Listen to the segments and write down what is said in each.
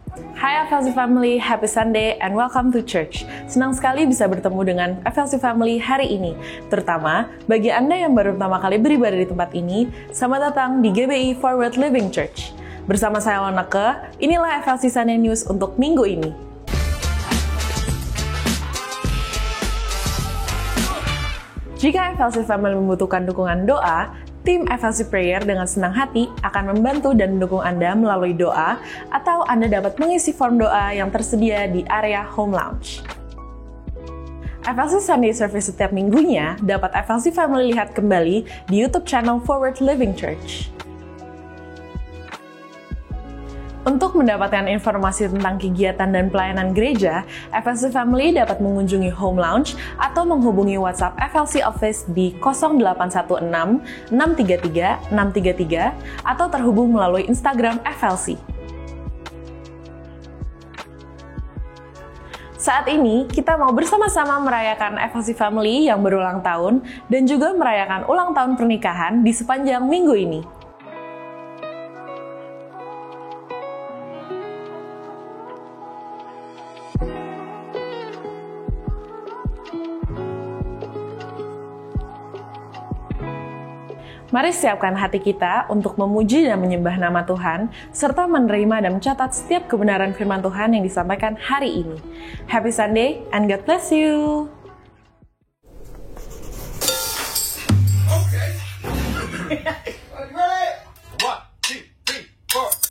Hai FLC Family, happy Sunday and welcome to church. Senang sekali bisa bertemu dengan FLC Family hari ini. Terutama bagi Anda yang baru pertama kali beribadah di tempat ini, selamat datang di GBI Forward Living Church. Bersama saya Lonake, inilah FLC Sunday News untuk minggu ini. Jika FLC Family membutuhkan dukungan doa, tim FLC Prayer dengan senang hati akan membantu dan mendukung Anda melalui doa, atau Anda dapat mengisi form doa yang tersedia di area Home Lounge. FLC Sunday Service setiap minggunya dapat FLC Family lihat kembali di YouTube channel Forward Living Church. Untuk mendapatkan informasi tentang kegiatan dan pelayanan gereja, FLC Family dapat mengunjungi Home Lounge atau menghubungi WhatsApp FLC Office di 0816 633 633 atau terhubung melalui Instagram FLC. Saat ini, kita mau bersama-sama merayakan FLC Family yang berulang tahun dan juga merayakan ulang tahun pernikahan di sepanjang minggu ini. Mari siapkan hati kita untuk memuji dan menyembah nama Tuhan, serta menerima dan mencatat setiap kebenaran firman Tuhan yang disampaikan hari ini. Happy Sunday and God bless you! Okay. Ready? 1, 2, 3, 4.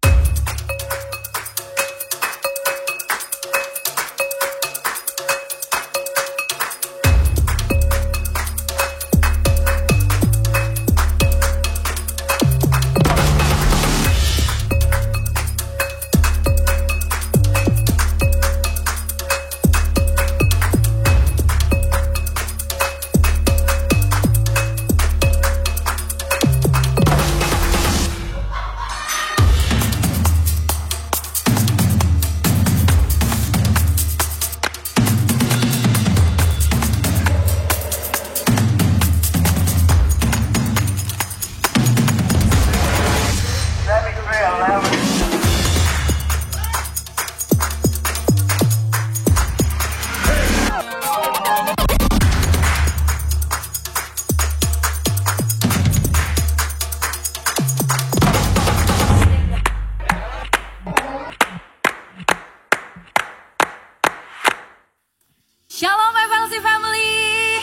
Shalom FLC Family.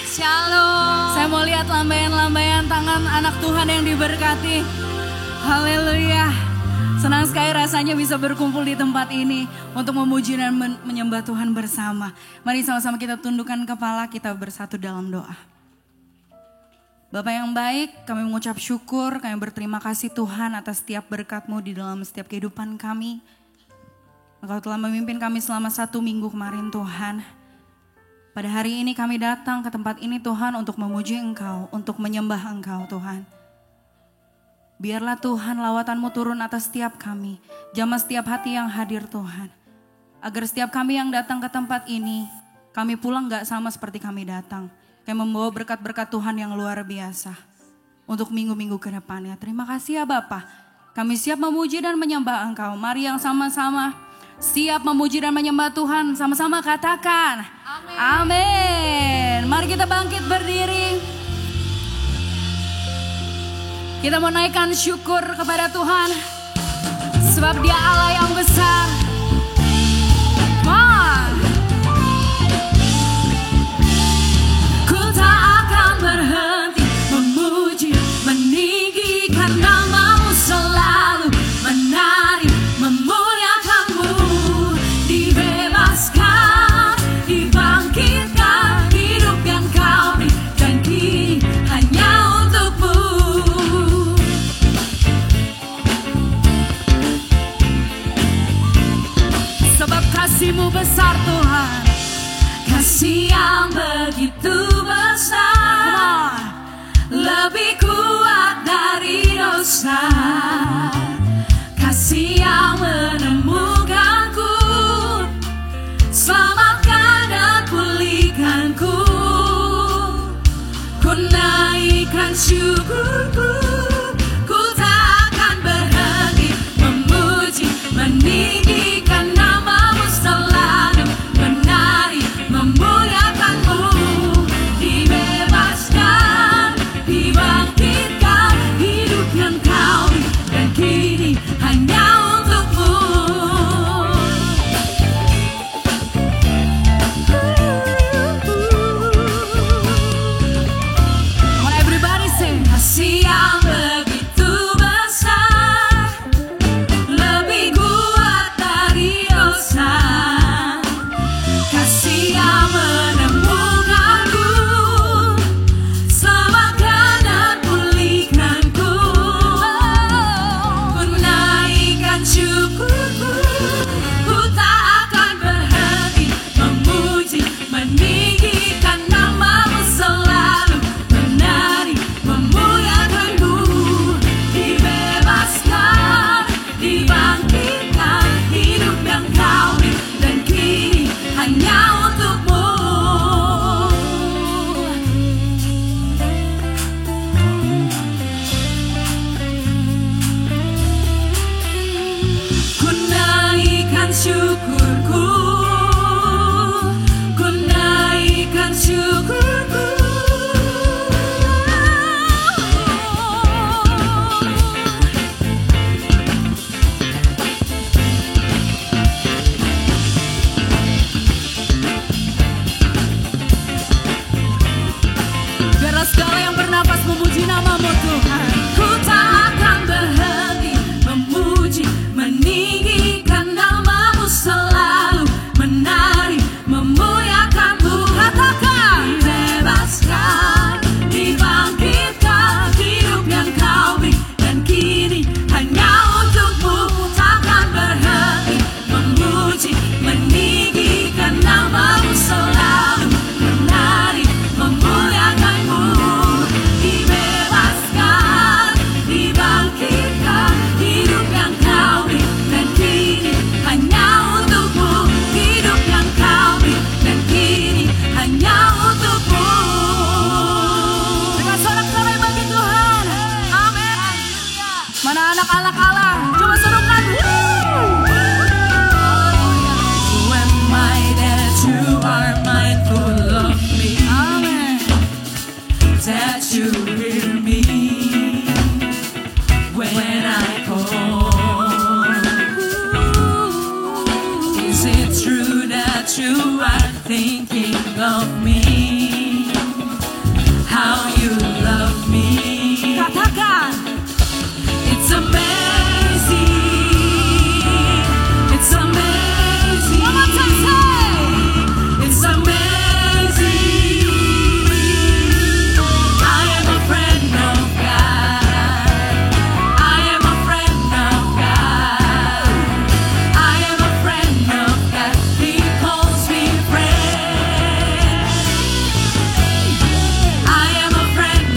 Shalom. Saya mau lihat lambaian-lambaian tangan anak Tuhan yang diberkati. Haleluya. Senang sekali rasanya bisa berkumpul di tempat ini untuk memuji dan menyembah Tuhan bersama. Mari sama-sama kita tundukkan kepala, kita bersatu dalam doa. Bapak yang baik, kami mengucap syukur, kami berterima kasih Tuhan atas setiap berkat-Mu di dalam setiap kehidupan kami. Engkau telah memimpin kami selama 1 minggu kemarin Tuhan. Pada hari ini kami datang ke tempat ini Tuhan untuk memuji Engkau, untuk menyembah Engkau Tuhan. Biarlah Tuhan lawatan-Mu turun atas setiap kami, jamah setiap hati yang hadir Tuhan. Agar setiap kami yang datang ke tempat ini, kami pulang gak sama seperti kami datang. Kami membawa berkat-berkat Tuhan yang luar biasa untuk minggu-minggu ke depannya. Terima kasih ya Bapa. Kami siap memuji dan menyembah Engkau. Mari yang sama-sama siap memuji dan menyembah Tuhan, sama-sama katakan amin. Mari kita bangkit berdiri. Kita mau naikkan syukur kepada Tuhan, sebab Dia Allah yang besar. Ku tak akan berhenti memuji, meninggikan nama-Mu selalu, menari, memuliakan-Mu, dibebaskan, dibangkitkan, hidup yang Kau berikan kini hanya untuk-Mu. Sebab kasih-Mu besar Tuhan, kasih yang begitu besar, lebih kuat dari dosa. Kasih yang menemukanku, selamatkan dan pulihkanku. Ku naikkan syukurku, ku tak akan berhenti memuji, meninggikan nama you are thinking of me, how you love me. Katakan, it's amazing, it's amazing. One more time, say, it's amazing. I am a friend of God. I am a friend of God. I am a friend of God. He calls me friend. I am a friend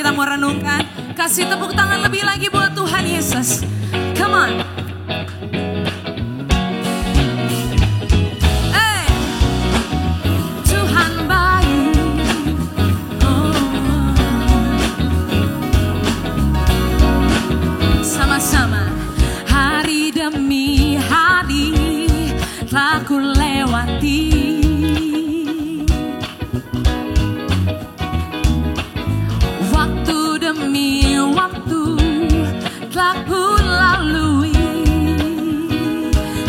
kita mau renungkan. Kasih tepuk tangan lebih lagi buat Tuhan Yesus. Come on. Hey. Tuhan baik. Sama-sama. Hari demi hari telah ku lewati. Waktu demi waktu telah ku lalui.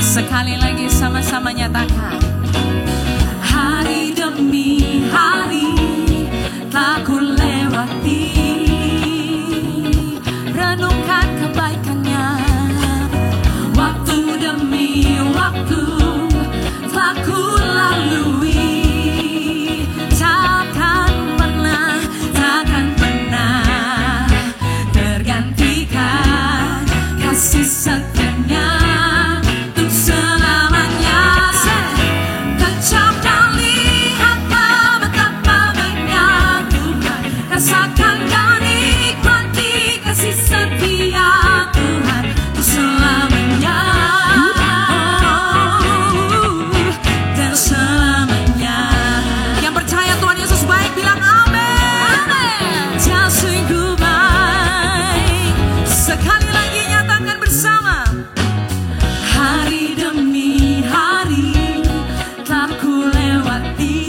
Sekali lagi sama-sama nyatakan. Hari demi hari telah ku lewati. Renungkan kebaikannya. Waktu demi waktu telah ku lalui. Takkan pernah tergantikan kasih setianya untuk selamanya. Kejam dan lihatlah betapa banyak Tuhan. Rasakan dan nikmati kasih setia Tuhan untuk selamanya dan selamanya. Yang percaya Tuhan Yesus baik bilang amin. Dia sungguh baik. Sekali lagi nyatakan bersama. Hari demi hari telah ku lewati.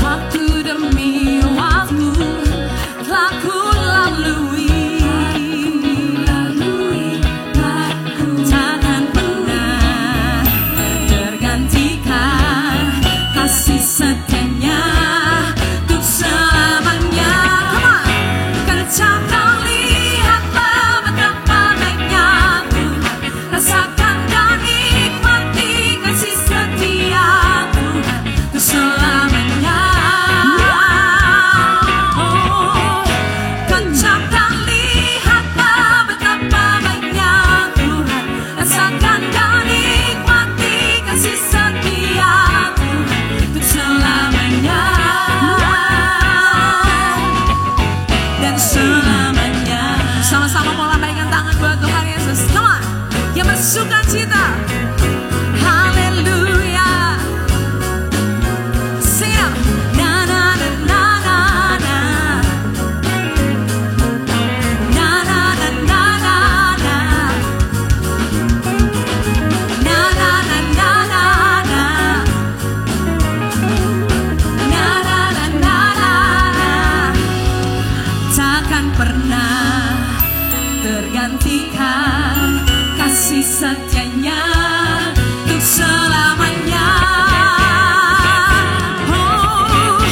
Waktu demi waktu telah ku lalui. Takkan pernah tergantikan kasih setianya untuk selamanya. Come on. Kejam dan lihatlah betapa banyak Tuhan. Rasakan dan nikmati kasih setia Tuhan untuk selamanya. Oh, kejam dan lihatlah betapa banyak Tuhan. Rasakan dan nikmati kasih setia Tuhan untuk selamanya dan selamanya. Sama-sama mau lambaikan tangan buat Tuhan Yesus. Come on. Yang bersuka cita. Haleluya. Sing it. Na na na na na na. Na na na na na na. Na na na na na na. Na na na na na. Takkan pernah tergantikan kasih setianya untuk selamanya. Oh,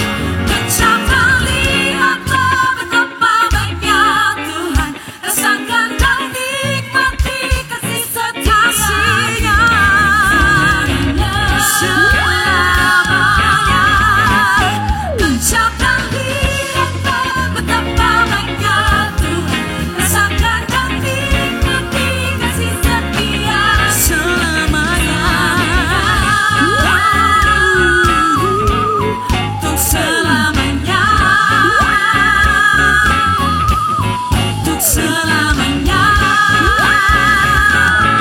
kejam dan lihatlah betapa banyak Tuhan. Rasakan dan nikmati kasih setianya selamanya. Kejam dan lihatlah betapa banyak Tuhan. Rasakan dan nikmati kasih setia selamanya. Untuk selamanya. Untuk selamanya.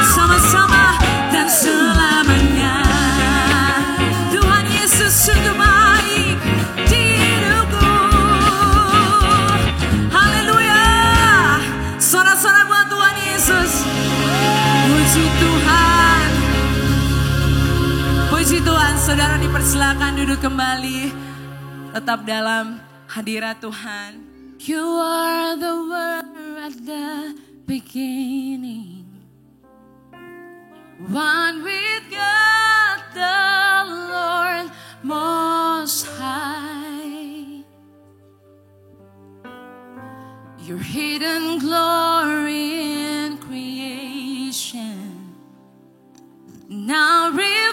Sama-sama dan selamanya. Tuhan Yesus sungguh baik di hidupku. Haleluya. Sorak-sorak buat Tuhan Yesus. Puji Tuhan. Puji Tuhan. Saudara dipersilakan duduk kembali. Tetap dalam hadirat Tuhan. You are the word at the beginning. One with God the Lord Most High. Your hidden glory in creation, now revealing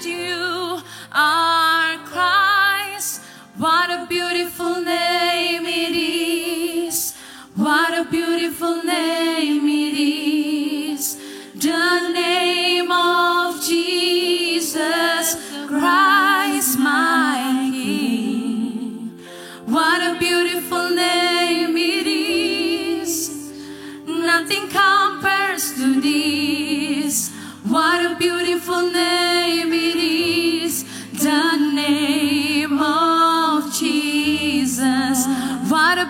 you are Christ. What a beautiful name it is. What a beautiful name it is. The name of Jesus Christ.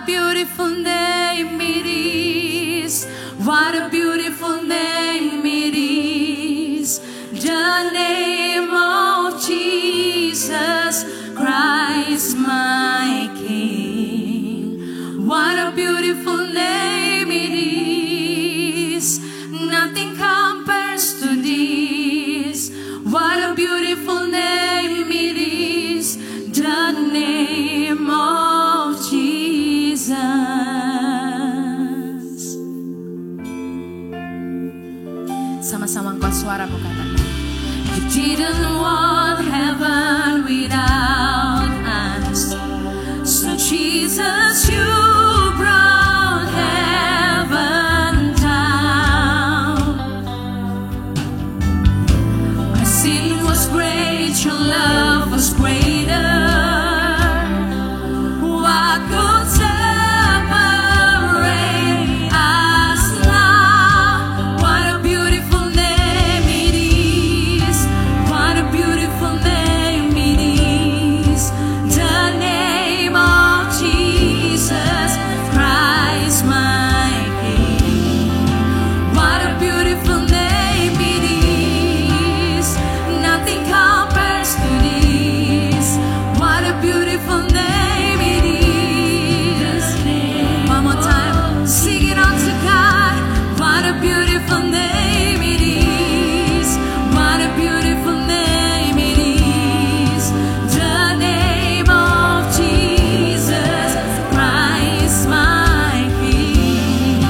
beautiful name it is. What a beautiful name it is. The name of Jesus Christ my King. What a beautiful name it is. Nothing compares to this. What a beautiful name it is. The name of Jesus. Sama-sama angkat suaramu katakan. You didn't want heaven without us. So Jesus, you brought heaven down. My sin was great, your love was greater. What could separate us now? What a beautiful name it is. What a beautiful name it is. The name of Jesus Christ my King. What a beautiful name it is. Nothing compares to this. What a beautiful name it is. One more time, sing it unto God. What a beautiful name it is. What a beautiful name it is. The name of Jesus Christ my King.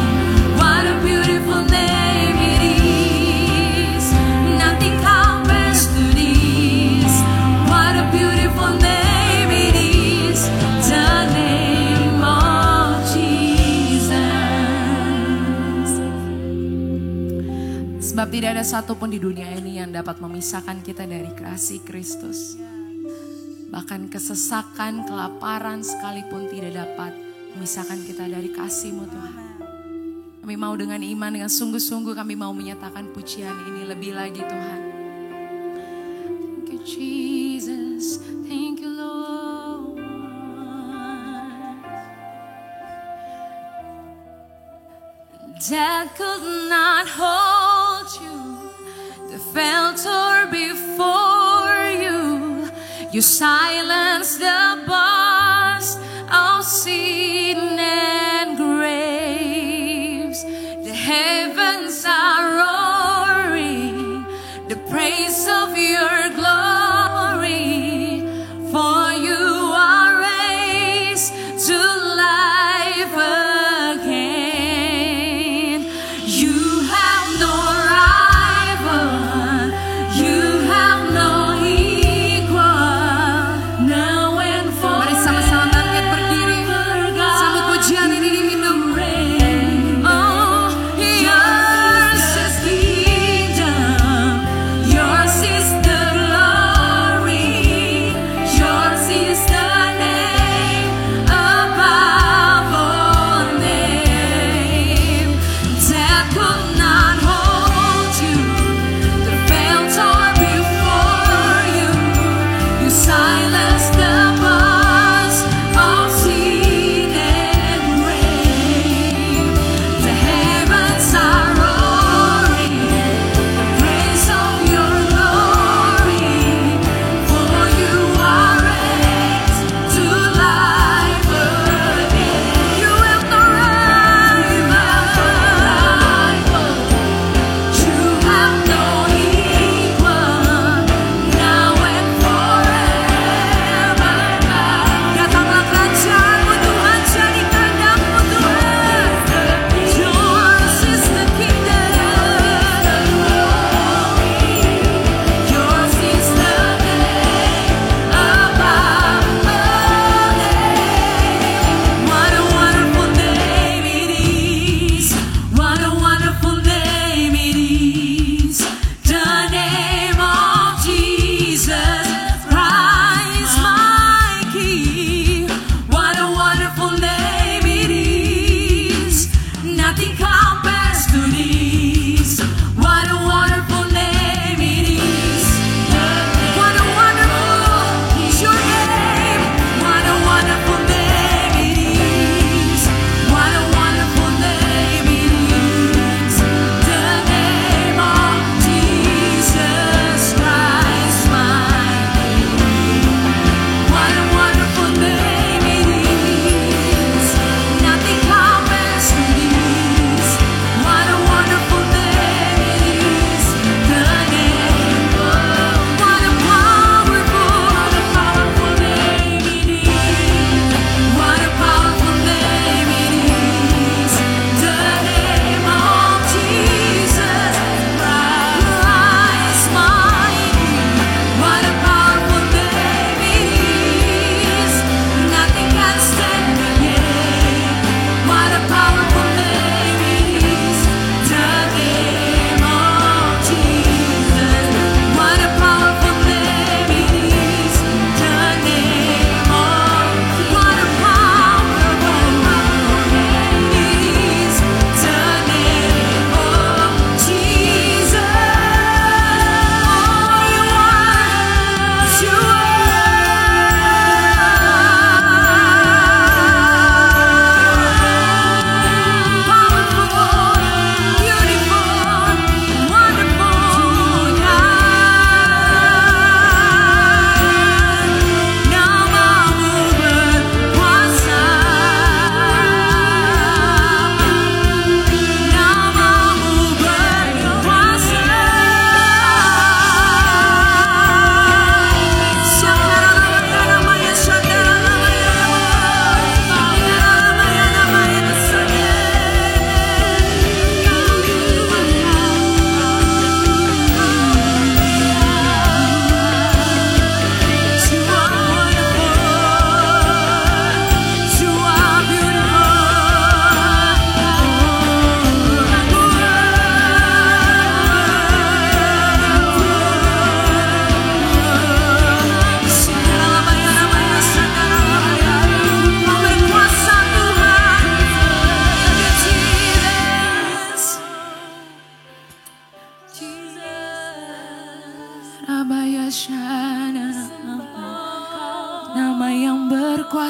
What a beautiful name it is. Nothing compares to this. What a beautiful name it is. The name of Jesus. Sebab tidak ada satupun di dunia ini yang dapat memisahkan kita dari kasih Kristus. Bahkan kesesakan, kelaparan sekalipun tidak dapat memisahkan kita dari kasih-Mu Tuhan. Kami mau dengan iman, dengan sungguh-sungguh kami mau menyatakan pujian ini lebih lagi Tuhan. Thank you Jesus, thank you Lord. Death could not hold you, the felter before you. You silenced the voice of sin and graves. The heavens are roaring the praise of your glory. For you are raised to life again. You have no rival. You have no equal. Now and forever. Mari sama-sama bangkit berdiri. Sambut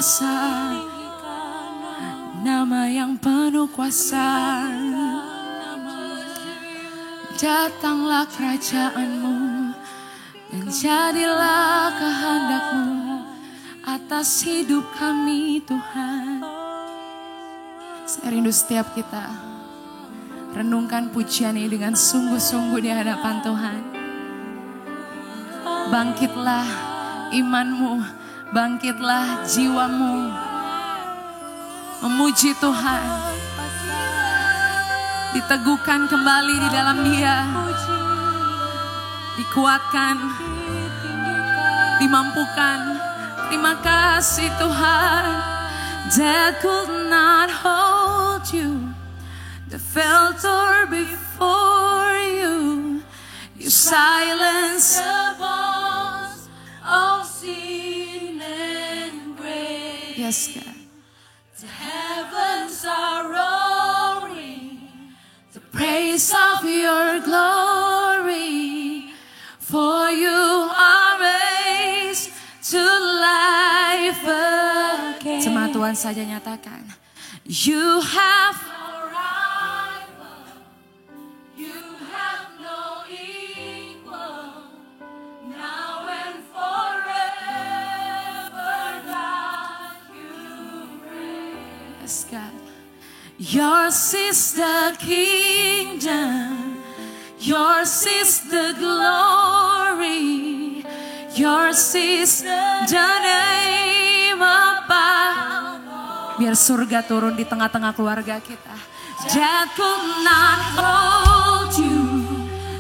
kuasa, nama yang penuh kuasa. Datanglah kerajaanmu dan jadilah kehendak-Mu atas hidup kami Tuhan. Saya rindu setiap kita renungkan pujian ini dengan sungguh-sungguh di hadapan Tuhan. Bangkitlah imanmu, bangkitlah jiwamu, memuji Tuhan. Diteguhkan kembali di dalam Dia, dikuatkan, dimampukan. Terima kasih Tuhan. That could not hold you, the filter before you. You silence the voice of sin and grace. Yes, God. The heavens are roaring, the praise of your glory. For you are raised to life again. Jemaat Tuhan saja nyatakan, you have no rival, you have no equal, now and forever God you reign. Yes, God. Yours is the kingdom, yours is the glory, yours is the name above. Biar surga turun di tengah-tengah keluarga kita. That could not hold you,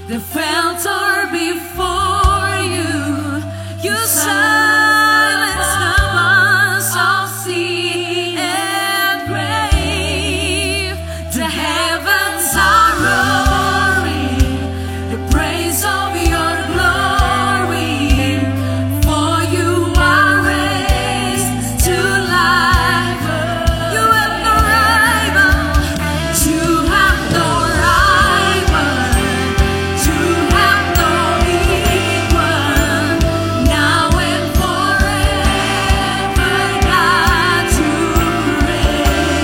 the filter before you. You silence the voice of sin and grave. The heavens are roaring, the praise of your glory. For you are raised to life. You have no rival. You have no rival. You have no equal. Now and forever, God, you reign.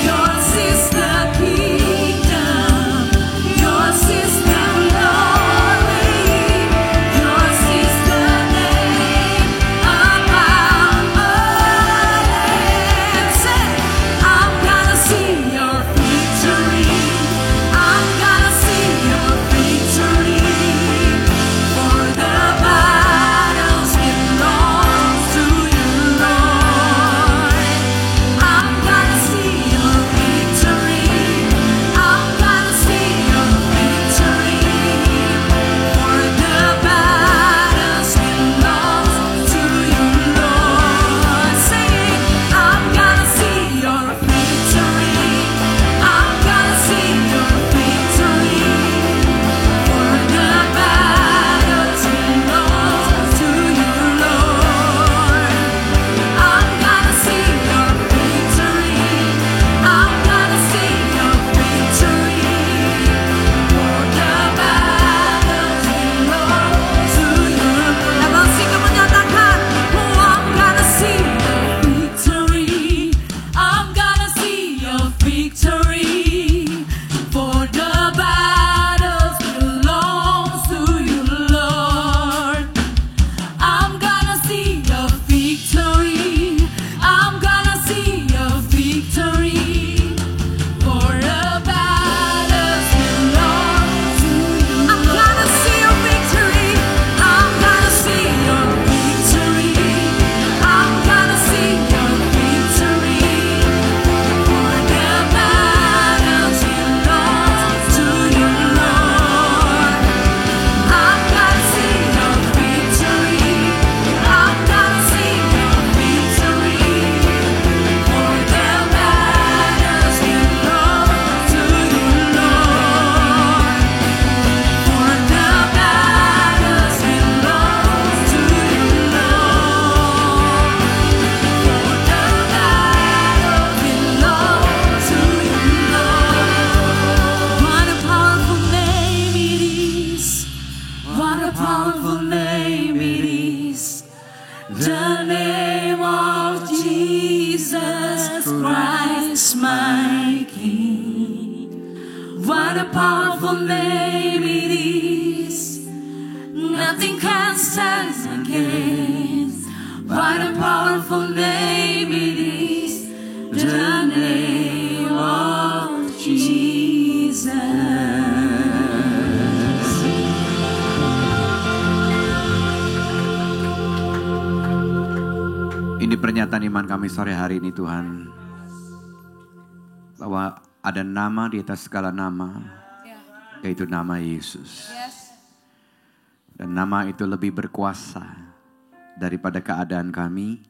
Yours is the kingdom, yours is the glory, yours is the name above all names. I'm gonna see your victory, I'm gonna see your victory, for the battles belong to you, Lord. I'm gonna see your victory, I'm gonna see your victory, for the battles belong to you, Lord. Sing, I'm gonna see your victory, I'm gonna see your victory, for the battles belong to you, Lord. I'm gonna see your victory, I'm gonna see your victory, for the battles belong to you. Abang Sika menyatakan, oh, I'm gonna see your victory, I'm gonna see your victory, for the battles belong to you, Lord. I'm gonna see your victory, I'm gonna see your victory, for the battles belong to you. I'm gonna see your victory, I'm gonna see your victory, I'm gonna see your victory, for the battles belong to you, Lord. Jesus, my King. What a powerful name it is. Nothing can stand against. What a powerful name it is. The name of Jesus. Ini pernyataan iman kami sore hari ini Tuhan. Bahwa ada nama di atas segala nama. Yaitu nama Yesus. Dan nama itu lebih berkuasa daripada keadaan kami.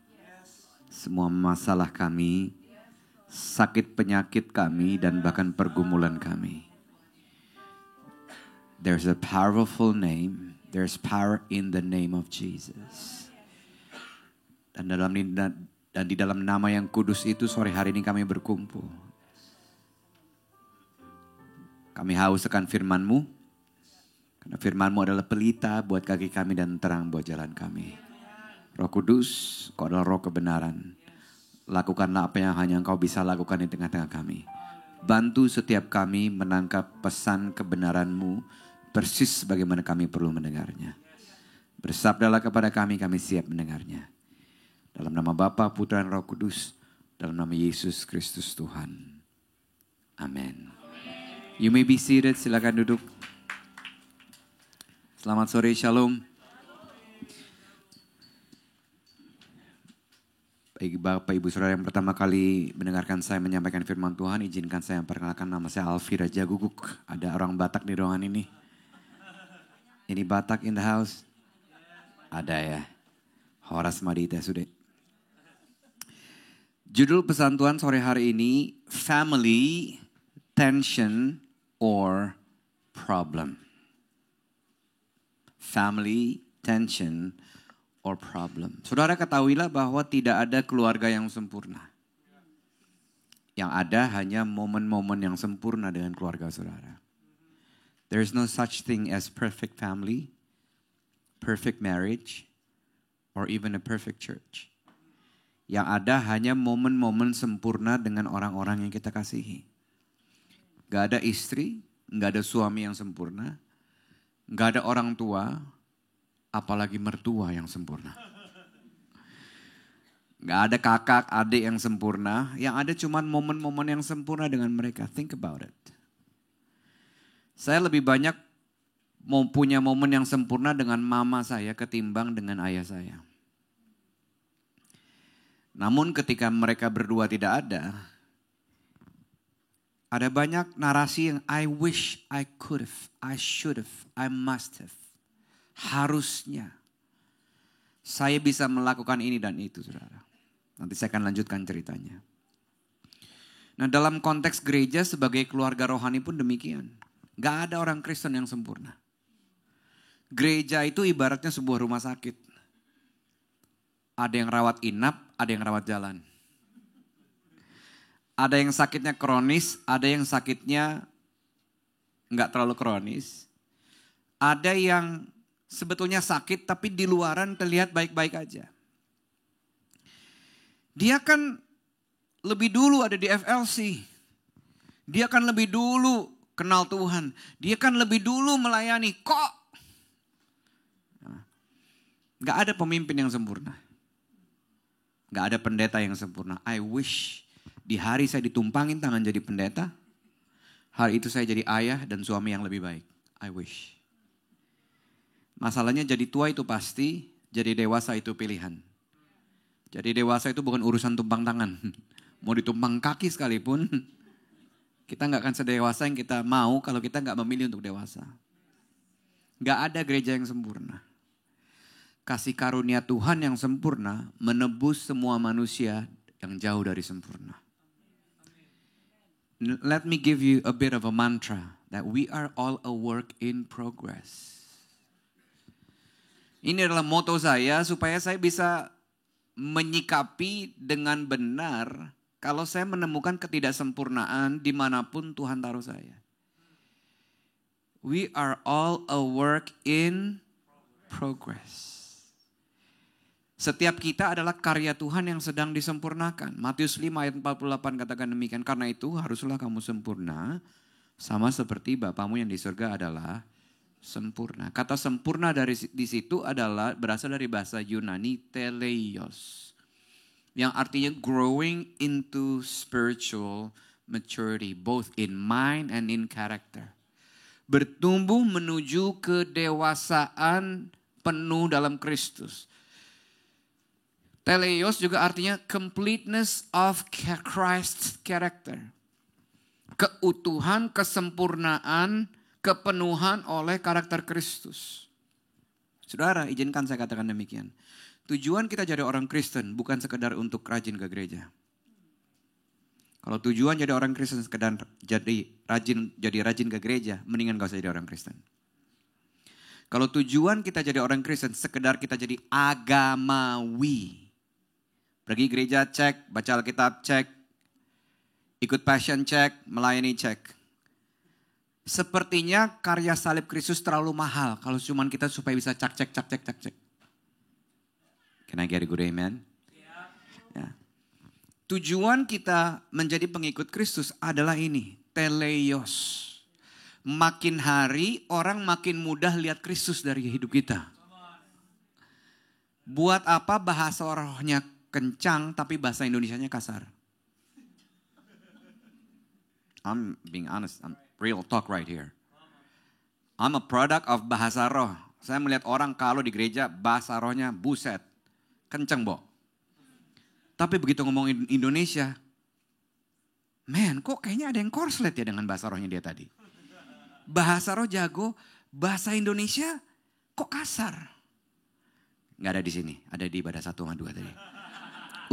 Semua masalah kami. Sakit penyakit kami dan bahkan pergumulan kami. There's a powerful name. There's power in the name of Jesus. Dan di dalam nama yang kudus itu sore hari ini kami berkumpul. Kami haus akan firman-Mu. Karena firman-Mu adalah pelita buat kaki kami dan terang buat jalan kami. Roh Kudus, Kau adalah roh kebenaran. Lakukanlah apa yang hanya Engkau bisa lakukan di tengah-tengah kami. Bantu setiap kami menangkap pesan kebenaran-Mu persis sebagaimana kami perlu mendengarnya. Bersabdalah kepada kami siap mendengarnya. Dalam nama Bapa, Putra, dan Roh Kudus. Dalam nama Yesus Kristus Tuhan. Amin. You may be seated, silakan duduk. Selamat sore, Shalom. Bagi Bapak Ibu Saudara yang pertama kali mendengarkan saya menyampaikan firman Tuhan, izinkan saya memperkenalkan nama saya Alfi Raja Guguk. Ada orang Batak di ruangan ini. Ini Batak in the house? Ada ya. Horas Madita sudah. Judul pesan Tuhan sore hari ini, Family, Tension, or Problem. Family, tension, or problem. Saudara ketahuilah bahwa tidak ada keluarga yang sempurna. Yang ada hanya momen-momen yang sempurna dengan keluarga saudara. There is no such thing as perfect family, perfect marriage, or even a perfect church. Yang ada hanya momen-momen sempurna dengan orang-orang yang kita kasihi. Gak ada istri, gak ada suami yang sempurna. Gak ada orang tua, apalagi mertua yang sempurna. Gak ada kakak, adik yang sempurna. Yang ada cuma momen-momen yang sempurna dengan mereka. Think about it. Saya lebih banyak mau punya momen yang sempurna dengan mama saya ketimbang dengan ayah saya. Namun ketika mereka berdua tidak ada banyak narasi yang I wish I could have, I should have, I must have. Harusnya saya bisa melakukan ini dan itu, saudara. Nanti saya akan lanjutkan ceritanya. Nah, dalam konteks gereja sebagai keluarga rohani pun demikian. Gak ada orang Kristen yang sempurna. Gereja itu ibaratnya sebuah rumah sakit. Ada yang rawat inap, ada yang rawat jalan. Ada yang sakitnya kronis, ada yang sakitnya nggak terlalu kronis. Ada yang sebetulnya sakit tapi di luaran terlihat baik-baik aja. Dia kan lebih dulu ada di FLC. Dia kan lebih dulu kenal Tuhan. Dia kan lebih dulu melayani. Kok? Nggak ada pemimpin yang sempurna. Nggak ada pendeta yang sempurna. I wish di hari saya ditumpangin tangan jadi pendeta. Hari itu saya jadi ayah dan suami yang lebih baik. I wish. Masalahnya jadi tua itu pasti, jadi dewasa itu pilihan. Jadi dewasa itu bukan urusan tumpang tangan. Mau ditumpang kaki sekalipun, kita nggak akan sedewasa yang kita mau kalau kita nggak memilih untuk dewasa. Nggak ada gereja yang sempurna. Kasih karunia Tuhan yang sempurna menebus semua manusia yang jauh dari sempurna. Let me give you a bit of a mantra that we are all a work in progress. Ini adalah moto saya supaya saya bisa menyikapi dengan benar kalau saya menemukan ketidaksempurnaan dimanapun Tuhan taruh saya. We are all a work in progress. Setiap kita adalah karya Tuhan yang sedang disempurnakan. Matius 5 ayat 48 katakan demikian. Karena itu haruslah kamu sempurna sama seperti Bapamu yang di surga adalah sempurna. Kata sempurna di situ adalah berasal dari bahasa Yunani teleios. Yang artinya growing into spiritual maturity. Both in mind and in character. Bertumbuh menuju kedewasaan penuh dalam Kristus. Teleios juga artinya completeness of Christ's character. Keutuhan, kesempurnaan, kepenuhan oleh karakter Kristus. Saudara, izinkan saya katakan demikian. Tujuan kita jadi orang Kristen bukan sekedar untuk rajin ke gereja. Kalau tujuan jadi orang Kristen sekedar jadi rajin ke gereja, mendingan gak usah jadi orang Kristen. Kalau tujuan kita jadi orang Kristen sekedar kita jadi agamawi. Pergi gereja cek, baca Alkitab cek, ikut passion cek, melayani cek. Sepertinya karya salib Kristus terlalu mahal kalau cuman kita supaya bisa cek. Can I get a good amen? Ya. Tujuan kita menjadi pengikut Kristus adalah ini, teleios. Makin hari orang makin mudah lihat Kristus dari hidup kita. Buat apa bahasa rohnya kencang tapi bahasa Indonesianya kasar? I'm being honest, I'm real talk right here. I'm a product of bahasa roh. Saya melihat orang kalau di gereja bahasa rohnya buset, kenceng Bo. Tapi begitu ngomongin Indonesia, man kok kayaknya ada yang korslet ya dengan bahasa rohnya dia tadi. Bahasa roh jago, bahasa Indonesia kok kasar. Gak ada di sini, ada di ibadah 1 sama 2 tadi.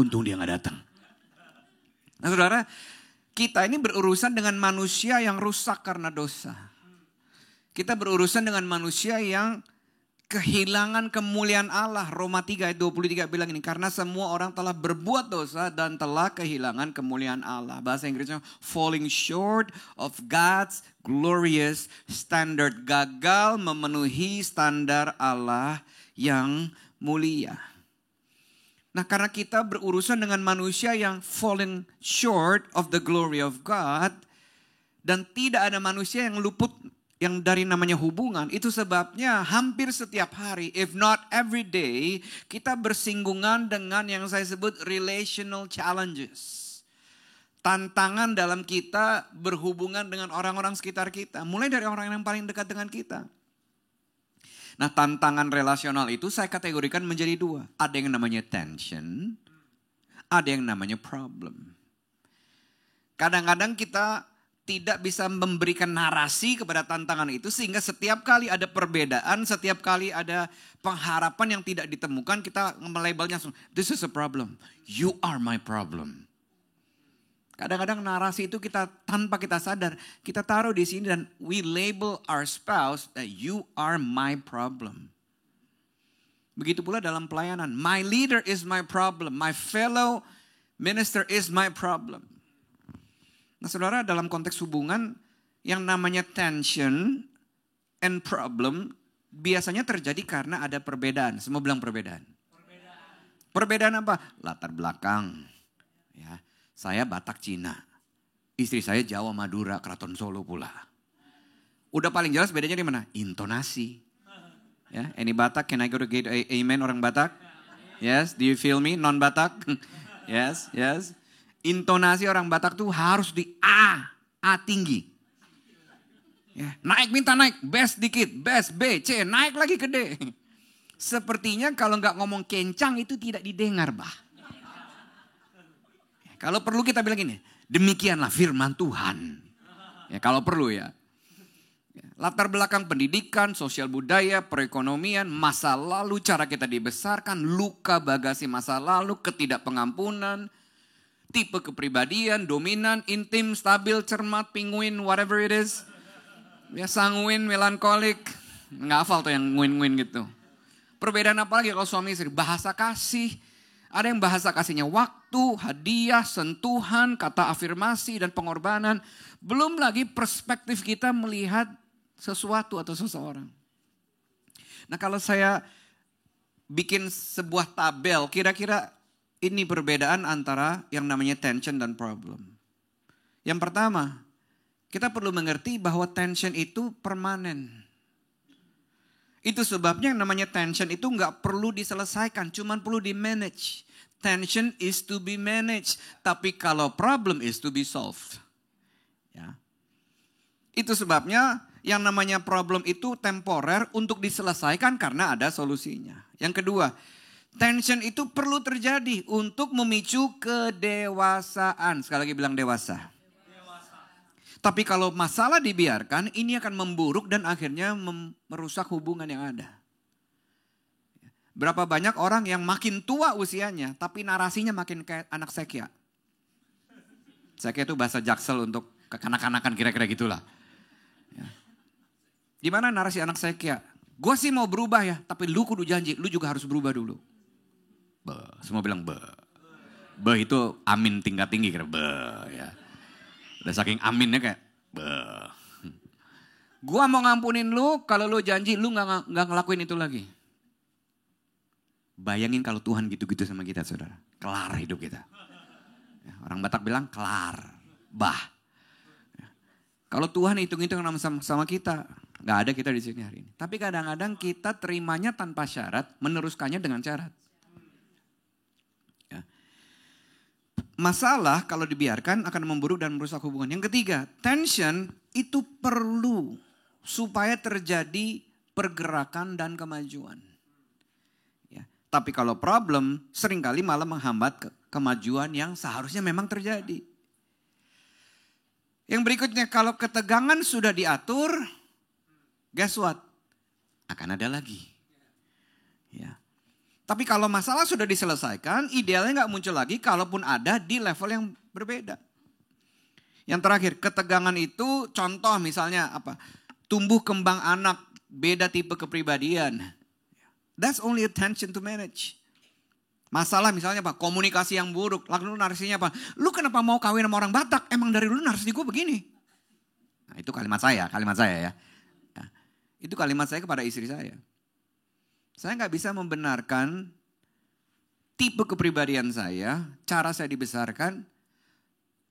Untung dia gak datang. Nah saudara, kita ini berurusan dengan manusia yang rusak karena dosa. Kita berurusan dengan manusia yang kehilangan kemuliaan Allah. Roma 3 ayat 23 bilang ini. Karena semua orang telah berbuat dosa dan telah kehilangan kemuliaan Allah. Bahasa Inggrisnya falling short of God's glorious standard. Gagal memenuhi standar Allah yang mulia. Nah karena kita berurusan dengan manusia yang falling short of the glory of God. Dan tidak ada manusia yang luput yang dari namanya hubungan. Itu sebabnya hampir setiap hari, if not every day, kita bersinggungan dengan yang saya sebut relational challenges. Tantangan dalam kita berhubungan dengan orang-orang sekitar kita. Mulai dari orang yang paling dekat dengan kita. Nah tantangan relasional itu saya kategorikan menjadi 2. Ada yang namanya tension, ada yang namanya problem. Kadang-kadang kita tidak bisa memberikan narasi kepada tantangan itu sehingga setiap kali ada perbedaan, setiap kali ada pengharapan yang tidak ditemukan, kita melabelnya langsung, this is a problem, you are my problem. Kadang-kadang narasi itu kita tanpa kita sadar, kita taruh di sini dan we label our spouse that you are my problem. Begitu pula dalam pelayanan, my leader is my problem, my fellow minister is my problem. Nah saudara, dalam konteks hubungan yang namanya tension and problem biasanya terjadi karena ada perbedaan. Semua bilang perbedaan. Perbedaan apa? Latar belakang. Ya. Saya Batak Cina, istri saya Jawa Madura, Keraton Solo pula. Udah paling jelas bedanya di mana? Intonasi. Ya, any Batak, can I go to get amen orang Batak? Yes, do you feel me? Non Batak? Yes. Intonasi orang Batak tuh harus di A tinggi. Ya, naik minta naik, bass dikit, bass B, C, naik lagi ke D. Sepertinya kalau nggak ngomong kencang itu tidak didengar, bah. Kalau perlu kita bilang gini, demikianlah firman Tuhan. Ya, kalau perlu ya. Latar belakang pendidikan, sosial budaya, perekonomian, masa lalu, cara kita dibesarkan, luka bagasi masa lalu, ketidakpengampunan, tipe kepribadian, dominan, intim, stabil, cermat, penguin, whatever it is. Ya sanguin, melankolik. Nggak hafal tuh yang nguin-nguin gitu. Perbedaan apa lagi kalau suami istri? Bahasa kasih. Ada yang bahasa kasihnya waktu, hadiah, sentuhan, kata afirmasi dan pengorbanan. Belum lagi perspektif kita melihat sesuatu atau seseorang. Nah kalau saya bikin sebuah tabel, kira-kira ini perbedaan antara yang namanya tension dan problem. Yang pertama, kita perlu mengerti bahwa tension itu permanen. Itu sebabnya yang namanya tension itu nggak perlu diselesaikan, cuman perlu di-manage. Tension is to be managed, tapi kalau problem is to be solved. Ya. Itu sebabnya yang namanya problem itu temporer untuk diselesaikan karena ada solusinya. Yang kedua, tension itu perlu terjadi untuk memicu kedewasaan. Sekali lagi bilang dewasa. Tapi kalau masalah dibiarkan, ini akan memburuk dan akhirnya merusak hubungan yang ada. Berapa banyak orang yang makin tua usianya, tapi narasinya makin kayak anak Sekia. Sekia itu bahasa Jaksel untuk kekanak-kanakan kira-kira gitulah. Ya. Gimana narasi anak Sekia? Gue sih mau berubah ya, tapi lu kudu janji, lu juga harus berubah dulu. Be, semua bilang be. Be itu amin tingkat tinggi kira be ya. Udah saking aminnya kayak be. Gua mau ngampunin lu kalau lu janji lu gak ngelakuin itu lagi. Bayangin kalau Tuhan gitu-gitu sama kita saudara. Kelar hidup kita. Ya, orang Batak bilang kelar. Bah. Ya. Kalau Tuhan hitung-hitung sama kita. Gak ada kita di sini hari ini. Tapi kadang-kadang kita terimanya tanpa syarat. Meneruskannya dengan syarat. Ya. Masalah kalau dibiarkan akan memburuk dan merusak hubungan. Yang ketiga, tension itu perlu supaya terjadi pergerakan dan kemajuan. Tapi kalau problem seringkali malah menghambat kemajuan yang seharusnya memang terjadi. Yang berikutnya kalau ketegangan sudah diatur, guess what? Akan ada lagi. Ya. Tapi kalau masalah sudah diselesaikan, idealnya nggak muncul lagi kalaupun ada di level yang berbeda. Yang terakhir, ketegangan itu contoh misalnya apa? Tumbuh kembang anak, beda tipe kepribadian. That's only a tension to manage. Masalah misalnya apa? Komunikasi yang buruk. Lalu narasinya apa? Lu kenapa mau kawin sama orang Batak? Emang dari dulu narasi gue begini. Nah, itu kalimat saya ya. Ya. Itu kalimat saya kepada istri saya. Saya gak bisa membenarkan tipe kepribadian saya, cara saya dibesarkan,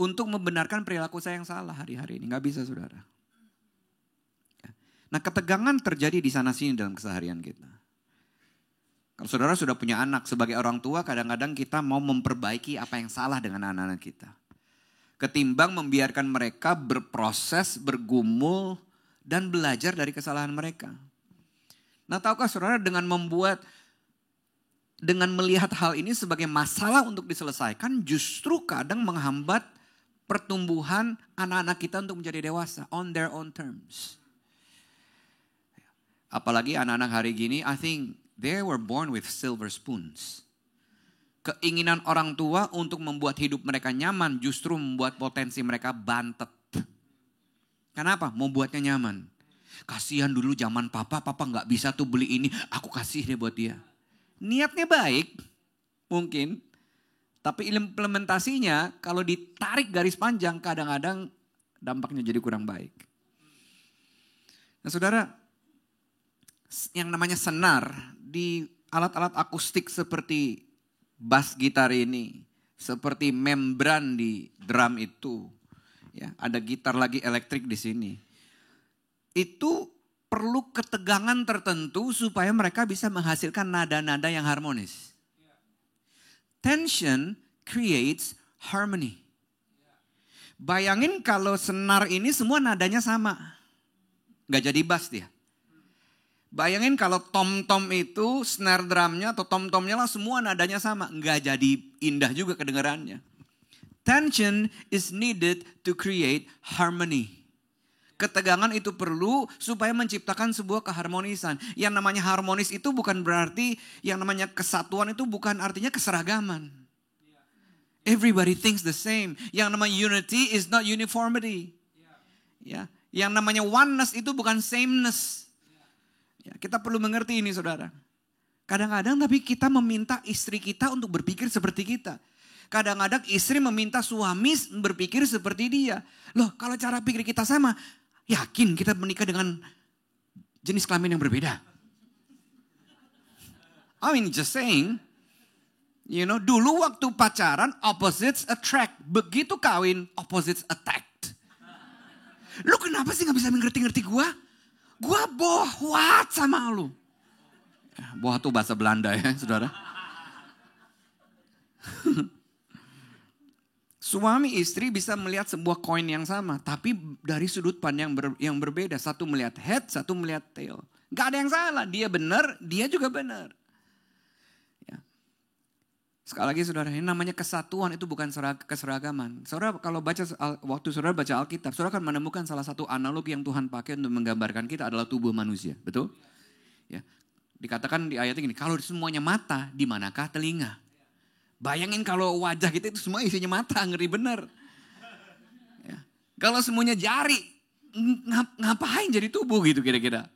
untuk membenarkan perilaku saya yang salah hari-hari ini. Gak bisa saudara. Ya. Nah ketegangan terjadi di sana-sini dalam keseharian kita. Kalau saudara sudah punya anak, sebagai orang tua kadang-kadang kita mau memperbaiki apa yang salah dengan anak-anak kita. Ketimbang membiarkan mereka berproses, bergumul, dan belajar dari kesalahan mereka. Nah tahukah saudara dengan melihat hal ini sebagai masalah untuk diselesaikan, justru kadang menghambat pertumbuhan anak-anak kita untuk menjadi dewasa on their own terms. Apalagi anak-anak hari gini, I think they were born with silver spoons. Keinginan orang tua untuk membuat hidup mereka nyaman justru membuat potensi mereka bantet. Kenapa? Mau buatnya nyaman. Kasihan dulu zaman papa gak bisa tuh beli ini, aku kasih deh buat dia. Niatnya baik, mungkin. Tapi implementasinya kalau ditarik garis panjang kadang-kadang dampaknya jadi kurang baik. Nah saudara, yang namanya senar di alat-alat akustik seperti bass gitar ini, seperti membran di drum itu, ya ada gitar lagi elektrik di sini. Itu perlu ketegangan tertentu supaya mereka bisa menghasilkan nada-nada yang harmonis. Tension creates harmony. Bayangin kalau senar ini semua nadanya sama, nggak jadi bass dia. Bayangin kalau tom-tom itu snare drumnya atau tom-tomnya lah semua nadanya sama. Nggak jadi indah juga kedengarannya. Tension is needed to create harmony. Ketegangan itu perlu supaya menciptakan sebuah keharmonisan. Yang namanya harmonis itu bukan berarti, yang namanya kesatuan itu bukan artinya keseragaman. Everybody thinks the same. Yang namanya unity is not uniformity. Ya, yang namanya oneness itu bukan sameness. Ya, kita perlu mengerti ini saudara. Kadang-kadang tapi kita meminta istri kita untuk berpikir seperti kita. Kadang-kadang istri meminta suami berpikir seperti dia. Loh kalau cara pikir kita sama, yakin kita menikah dengan jenis kelamin yang berbeda? I mean, just saying. You know, dulu waktu pacaran, opposites attract. Begitu kawin, opposites attacked. Lu kenapa sih gak bisa ngerti-ngerti gue? Gue bohwat sama lu. Bohwat tuh bahasa Belanda ya, saudara. Suami istri bisa melihat sebuah koin yang sama, tapi dari sudut pandang yang berbeda. Satu melihat head, satu melihat tail. Gak ada yang salah, dia benar, dia juga benar. Ya. Sekali lagi saudara, ini namanya kesatuan, itu bukan keseragaman. Saudara kalau waktu saudara baca Alkitab, saudara akan menemukan salah satu analogi yang Tuhan pakai untuk menggambarkan kita adalah tubuh manusia. Betul? Ya. Dikatakan di ayatnya gini, kalau semuanya mata, di manakah telinga? Bayangin kalau wajah kita itu semua isinya mata, ngeri bener. Ya. Kalau semuanya jari, ngapain jadi tubuh gitu kira-kira.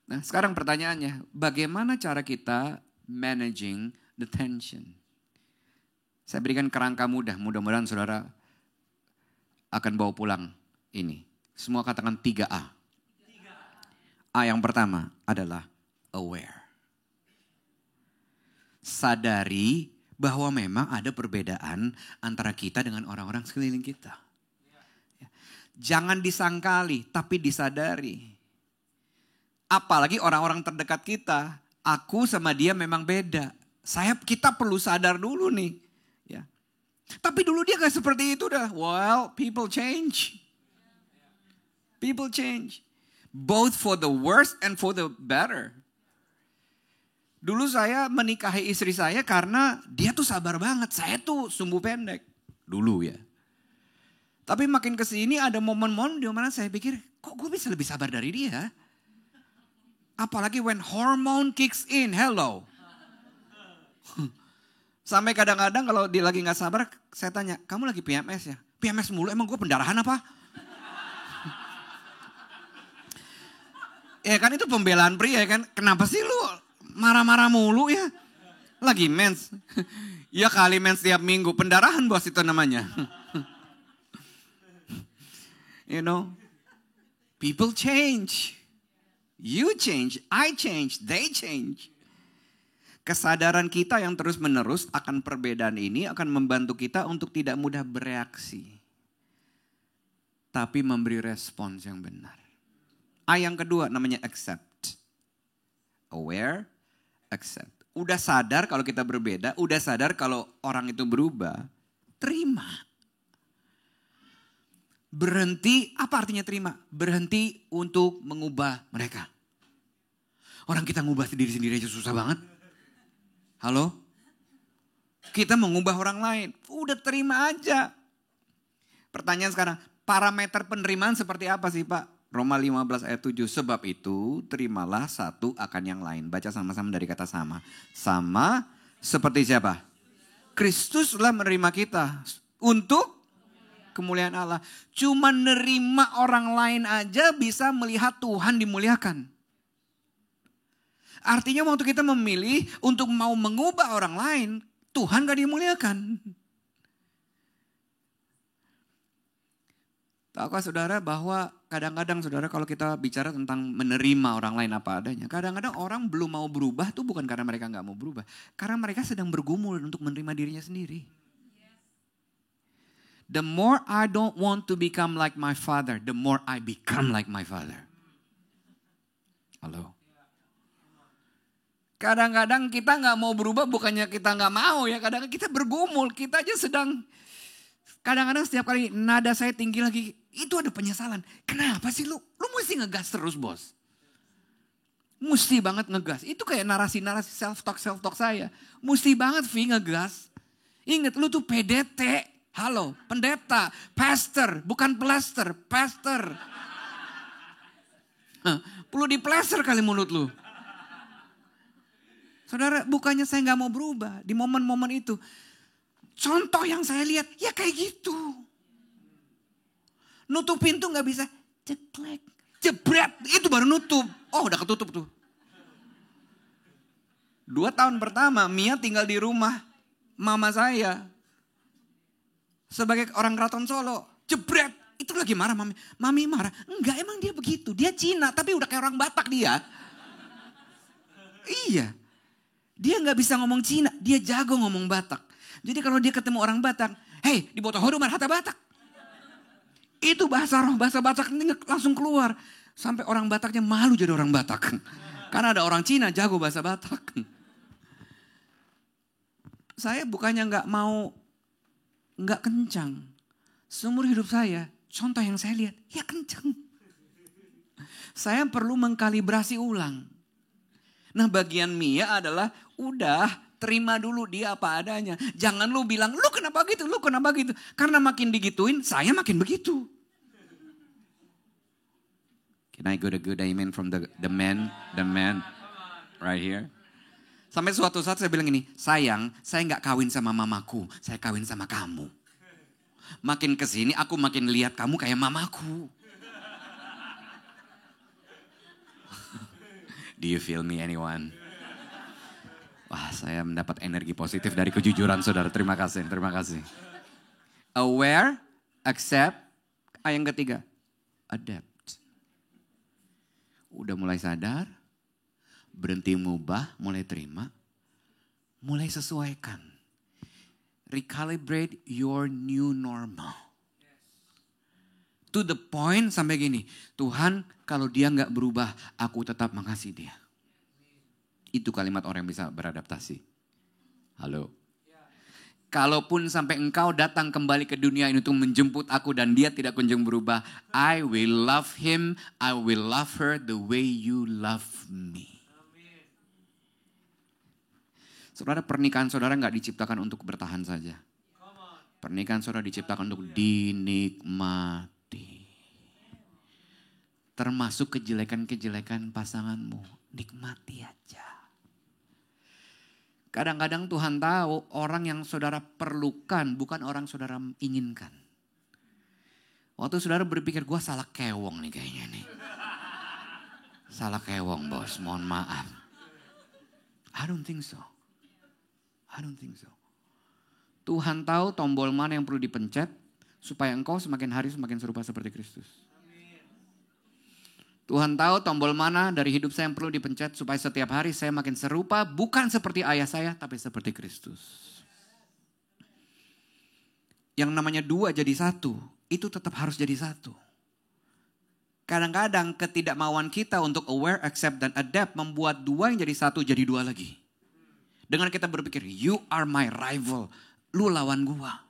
Nah sekarang pertanyaannya, bagaimana cara kita managing the tension? Saya berikan kerangka mudah, mudah-mudahan saudara akan bawa pulang ini. Semua katakan 3A. A yang pertama adalah aware. Sadari bahwa memang ada perbedaan antara kita dengan orang-orang sekeliling kita. Jangan disangkali, tapi disadari. Apalagi orang-orang terdekat kita, aku sama dia memang beda. Kita perlu sadar dulu nih. Ya. Tapi dulu dia gak seperti itu dah. Well, people change. People change. Both for the worse and for the better. Dulu saya menikahi istri saya karena dia tuh sabar banget. Saya tuh sumbu pendek. Dulu ya. Tapi makin kesini ada momen-momen di mana saya pikir, kok gue bisa lebih sabar dari dia? Apalagi when hormone kicks in, hello. Sampai kadang-kadang kalau dia lagi gak sabar, saya tanya, kamu lagi PMS ya? PMS mulu, emang gue pendarahan apa? Ya kan itu pembelaan pria kan, kenapa sih lu marah-marah mulu ya? Lagi mens. Ya kali mens tiap minggu. Pendarahan bos itu namanya. You know. People change. You change. I change. They change. Kesadaran kita yang terus menerus akan perbedaan ini akan membantu kita untuk tidak mudah bereaksi. Tapi memberi respons yang benar. A yang kedua namanya accept. Aware. Accept. Udah sadar kalau kita berbeda, udah sadar kalau orang itu berubah, terima. Berhenti, apa artinya terima? Berhenti untuk mengubah mereka. Orang kita ngubah sendiri-sendiri aja susah banget. Halo? Kita mengubah orang lain, udah terima aja. Pertanyaan sekarang, parameter penerimaan seperti apa sih Pak? Roma 15 ayat 7, sebab itu terimalah satu akan yang lain. Baca sama-sama dari kata sama. Sama seperti siapa? Kristuslah menerima kita untuk kemuliaan Allah. Cuma nerima orang lain aja bisa melihat Tuhan dimuliakan. Artinya waktu kita memilih untuk mau mengubah orang lain, Tuhan gak dimuliakan. Tahukah saudara bahwa kadang-kadang saudara kalau kita bicara tentang menerima orang lain apa adanya. Kadang-kadang orang belum mau berubah tuh bukan karena mereka gak mau berubah. Karena mereka sedang bergumul untuk menerima dirinya sendiri. The more I don't want to become like my father, the more I become like my father. Halo. Kadang-kadang kita gak mau berubah bukannya kita gak mau ya. Kadang-kadang kita bergumul, kita aja sedang... Kadang-kadang setiap kali nada saya tinggi lagi, itu ada penyesalan. Kenapa sih lu mesti ngegas terus bos? Mesti banget ngegas. Itu kayak narasi-narasi self-talk saya. Mesti banget ngegas. Ingat lu tuh PDT. Halo, pendeta, pastor, bukan plaster, pastor. Perlu diplaster kali mulut lu. Saudara, bukannya saya gak mau berubah di momen-momen itu. Contoh yang saya lihat, ya kayak gitu. Nutup pintu gak bisa, ceklek, jebret, itu baru nutup. Oh udah ketutup tuh. 2 tahun pertama, Mia tinggal di rumah mama saya. Sebagai orang Keraton Solo, jebret. Itu lagi marah mami. Mami marah, enggak emang dia begitu. Dia Cina, tapi udah kayak orang Batak dia. Iya. Dia nggak bisa ngomong Cina, dia jago ngomong Batak. Jadi kalau dia ketemu orang Batak, hey di boto hodu hata Batak. Itu bahasa roh, bahasa Batak langsung keluar. Sampai orang Bataknya malu jadi orang Batak. Karena ada orang Cina jago bahasa Batak. Saya bukannya nggak kencang. Seumur hidup saya, contoh yang saya lihat, ya kencang. Saya perlu mengkalibrasi ulang. Nah bagian Mia adalah udah terima dulu dia apa adanya. Jangan lu bilang lu kenapa gitu, lu kenapa gitu. Karena makin digituin saya makin begitu. Can I get a good amen from the man right here? Sampai suatu saat saya bilang ini, sayang saya gak kawin sama mamaku, saya kawin sama kamu. Makin kesini aku makin lihat kamu kayak mamaku. Do you feel me anyone? Wah, saya mendapat energi positif dari kejujuran saudara. Terima kasih, terima kasih. Aware, accept, yang ketiga, adapt. Udah mulai sadar, berhenti mengubah, mulai terima, mulai sesuaikan. Recalibrate your new normal. To the point sampai gini, Tuhan kalau dia gak berubah, aku tetap mengasihi dia. Itu kalimat orang yang bisa beradaptasi. Halo. Kalaupun sampai engkau datang kembali ke dunia ini untuk menjemput aku dan dia tidak kunjung berubah, I will love him, I will love her the way you love me. Saudara, pernikahan saudara gak diciptakan untuk bertahan saja. Pernikahan saudara diciptakan untuk dinikmati. Termasuk kejelekan-kejelekan pasanganmu. Nikmati aja. Kadang-kadang Tuhan tahu orang yang saudara perlukan bukan orang saudara inginkan. Waktu saudara berpikir gue salah kewong nih kayaknya nih. Salah kewong bos, mohon maaf. I don't think so. I don't think so. Tuhan tahu tombol mana yang perlu dipencet supaya engkau semakin hari semakin serupa seperti Kristus. Tuhan tahu tombol mana dari hidup saya yang perlu dipencet supaya setiap hari saya makin serupa bukan seperti ayah saya tapi seperti Kristus. Yang namanya dua jadi satu, itu tetap harus jadi satu. Kadang-kadang ketidakmauan kita untuk aware, accept, dan adapt membuat dua yang jadi satu jadi dua lagi. Dengan kita berpikir, you are my rival, lu lawan gua.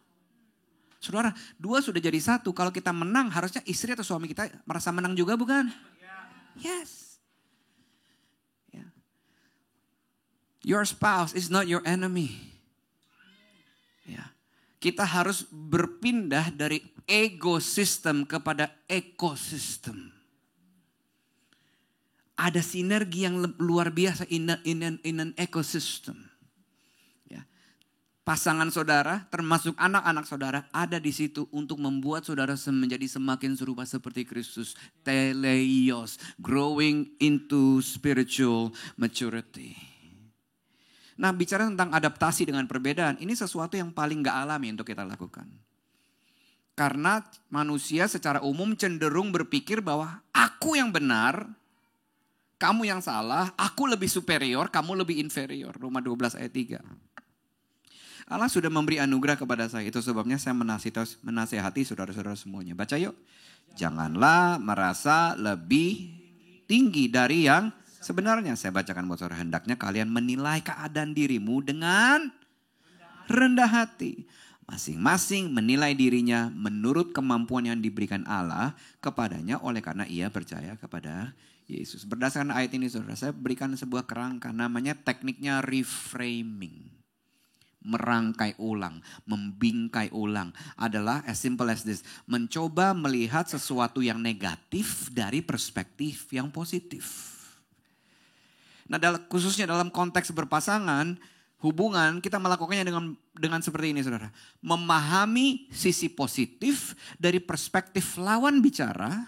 Saudara, dua sudah jadi satu. Kalau kita menang harusnya istri atau suami kita merasa menang juga bukan? Yes. Yeah. Your spouse is not your enemy. Yeah. Kita harus berpindah dari ego system kepada ekosistem. Ada sinergi yang luar biasa in an ecosystem. Pasangan saudara, termasuk anak-anak saudara, ada di situ untuk membuat saudara menjadi semakin serupa seperti Kristus. Teleios, growing into spiritual maturity. Nah, bicara tentang adaptasi dengan perbedaan, ini sesuatu yang paling gak alami untuk kita lakukan. Karena manusia secara umum cenderung berpikir bahwa aku yang benar, kamu yang salah, aku lebih superior, kamu lebih inferior. Roma 12 ayat 3. Allah sudah memberi anugerah kepada saya. Itu sebabnya saya menasihati saudara-saudara semuanya. Baca yuk. Janganlah merasa lebih tinggi dari yang sebenarnya. Saya bacakan buat saudara. Hendaknya kalian menilai keadaan dirimu dengan rendah hati. Masing-masing menilai dirinya menurut kemampuan yang diberikan Allah kepadanya oleh karena ia percaya kepada Yesus. Berdasarkan ayat ini saudara, saya berikan sebuah kerangka. Namanya tekniknya reframing. Merangkai ulang, membingkai ulang adalah as simple as this. Mencoba melihat sesuatu yang negatif dari perspektif yang positif. Nah, khususnya dalam konteks berpasangan, hubungan kita melakukannya dengan seperti ini saudara. Memahami sisi positif dari perspektif lawan bicara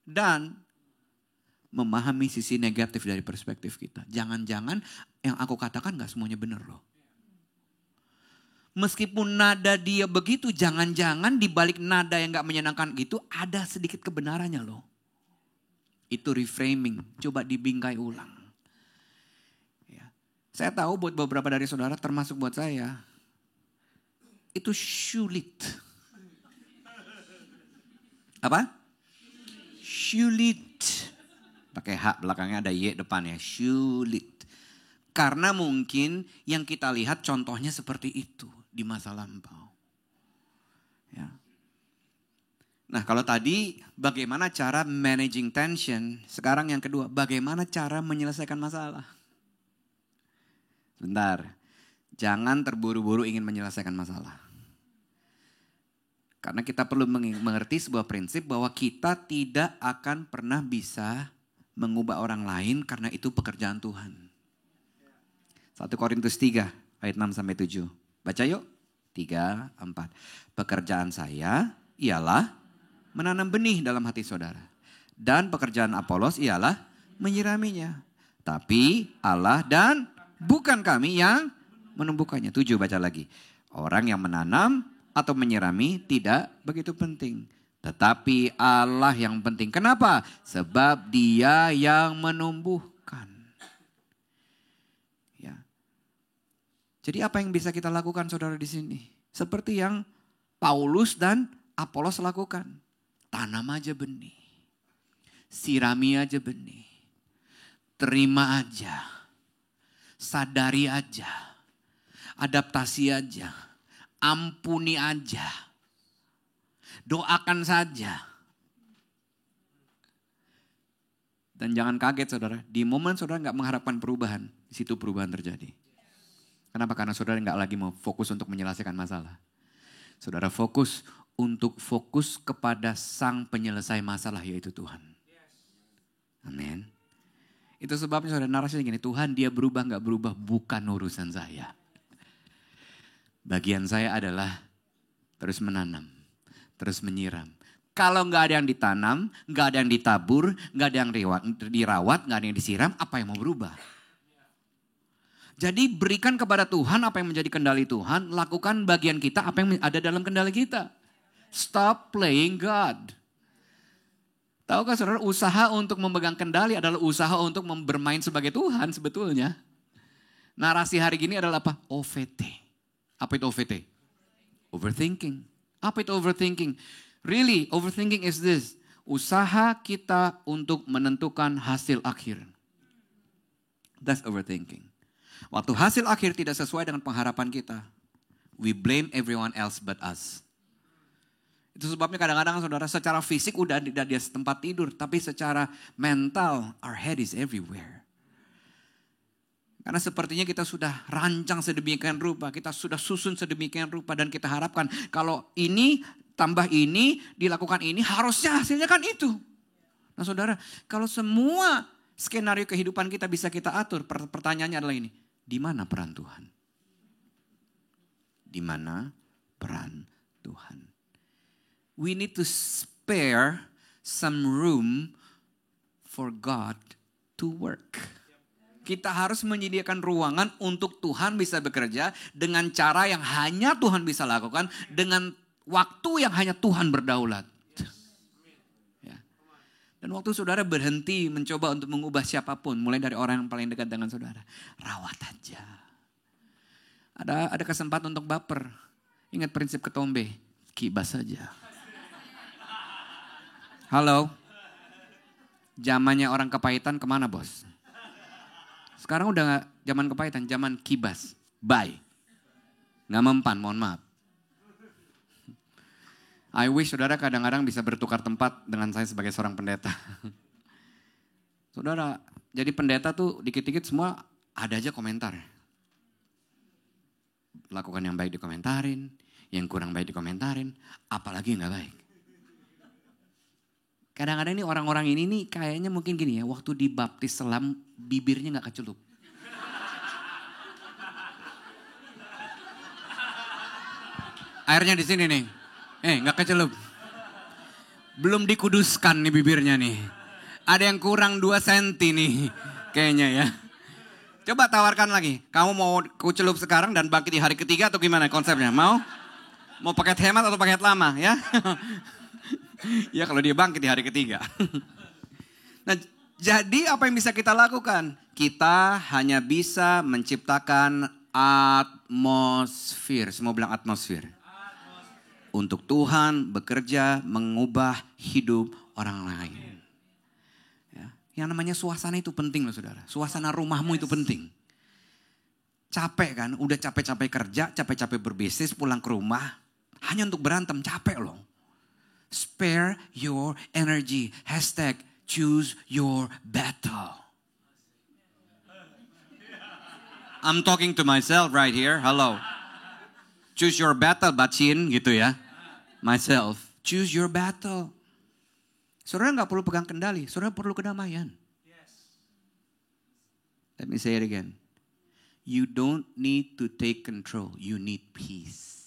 dan memahami sisi negatif dari perspektif kita. Jangan-jangan yang aku katakan gak semuanya benar loh. Meskipun nada dia begitu, jangan-jangan di balik nada yang gak menyenangkan itu ada sedikit kebenarannya loh. Itu reframing, coba dibingkai ulang. Saya tahu buat beberapa dari saudara termasuk buat saya. Itu sulit. Apa? Sulit. Pakai H belakangnya ada Y depannya. Sulit. Karena mungkin yang kita lihat contohnya seperti itu di masa lampau. Ya. Nah kalau tadi bagaimana cara managing tension. Sekarang yang kedua, bagaimana cara menyelesaikan masalah. Sebentar, jangan terburu-buru ingin menyelesaikan masalah. Karena kita perlu mengerti sebuah prinsip bahwa kita tidak akan pernah bisa mengubah orang lain karena itu pekerjaan Tuhan. 1 Korintus 3 ayat 6-7. Baca yuk. 3, 4. Pekerjaan saya ialah menanam benih dalam hati saudara. Dan pekerjaan Apolos ialah menyiraminya. Tapi Allah dan bukan kami yang menumbuhkannya. 7 baca lagi. Orang yang menanam atau menyirami tidak begitu penting. Tetapi Allah yang penting. Kenapa? Sebab Dia yang menumbuhkan. Ya. Jadi apa yang bisa kita lakukan saudara di sini? Seperti yang Paulus dan Apolos lakukan. Tanam aja benih. Sirami aja benih. Terima aja. Sadari aja. Adaptasi aja. Ampuni aja. Doakan saja. Dan jangan kaget saudara. Di momen saudara gak mengharapkan perubahan. Di situ perubahan terjadi. Kenapa? Karena saudara gak lagi mau fokus untuk menyelesaikan masalah. Saudara fokus kepada sang penyelesai masalah yaitu Tuhan. Amin. Itu sebabnya saudara narasinya gini, Tuhan Dia berubah gak berubah bukan urusan saya. Bagian saya adalah terus menanam, terus menyiram. Kalau gak ada yang ditanam, gak ada yang ditabur, gak ada yang dirawat, gak ada yang disiram, apa yang mau berubah? Jadi berikan kepada Tuhan apa yang menjadi kendali Tuhan, lakukan bagian kita apa yang ada dalam kendali kita. Stop playing God. Tahukah saudara, usaha untuk memegang kendali adalah usaha untuk bermain sebagai Tuhan sebetulnya. Narasi hari ini adalah apa? OVT. Apa itu OVT? Overthinking. Apa itu overthinking? Really, overthinking is this. Usaha kita untuk menentukan hasil akhir. That's overthinking. Waktu hasil akhir tidak sesuai dengan pengharapan kita, we blame everyone else but us. Itu sebabnya kadang-kadang saudara secara fisik udah di tempat tidur. Tapi secara mental, our head is everywhere. Karena sepertinya kita sudah rancang sedemikian rupa. Kita sudah susun sedemikian rupa. Dan kita harapkan kalau ini tambah ini, dilakukan ini, harusnya hasilnya kan itu. Nah saudara, kalau semua skenario kehidupan kita bisa kita atur. Pertanyaannya adalah ini. Di mana peran Tuhan? Di mana peran Tuhan? We need to spare some room for God to work. Kita harus menyediakan ruangan untuk Tuhan bisa bekerja dengan cara yang hanya Tuhan bisa lakukan. Dengan waktu yang hanya Tuhan berdaulat. Ya. Dan waktu saudara berhenti mencoba untuk mengubah siapapun. Mulai dari orang yang paling dekat dengan saudara. Rawat aja. Ada kesempatan untuk baper. Ingat prinsip ketombe. Kibas saja. Halo, zamannya orang kepahitan kemana bos? Sekarang udah gak zaman kepahitan, zaman kibas. Bye. Gak mempan, mohon maaf. I wish saudara kadang-kadang bisa bertukar tempat dengan saya sebagai seorang pendeta. Saudara, jadi pendeta tuh dikit-dikit semua ada aja komentar. Lakukan yang baik dikomentarin, yang kurang baik dikomentarin, apalagi yang gak baik. Kadang-kadang ini orang-orang ini nih kayaknya mungkin gini ya, waktu dibaptis selam bibirnya gak kecelup. Airnya di sini nih, gak kecelup. Belum dikuduskan nih bibirnya nih. Ada yang kurang 2 senti nih kayaknya ya. Coba tawarkan lagi, kamu mau kucelup sekarang dan bangkit di hari ketiga atau gimana konsepnya? Mau? Mau paket hemat atau paket lama ya? Ya kalau dia bangkit di hari ketiga. Nah Jadi apa yang bisa kita lakukan? Kita hanya bisa menciptakan atmosfer. Semua bilang atmosfer. Untuk Tuhan bekerja mengubah hidup orang lain. Ya. Yang namanya suasana itu penting loh saudara. Suasana rumahmu itu penting. Capek kan, udah capek-capek kerja, capek-capek berbisnis, pulang ke rumah. Hanya untuk berantem, capek loh. Spare your energy. Hashtag choose your battle. I'm talking to myself right here, hello. Choose your battle, Bacin gitu ya. Myself, choose your battle. Saudara gak perlu pegang kendali, saudara perlu kedamaian. Let me say it again. You don't need to take control, you need peace.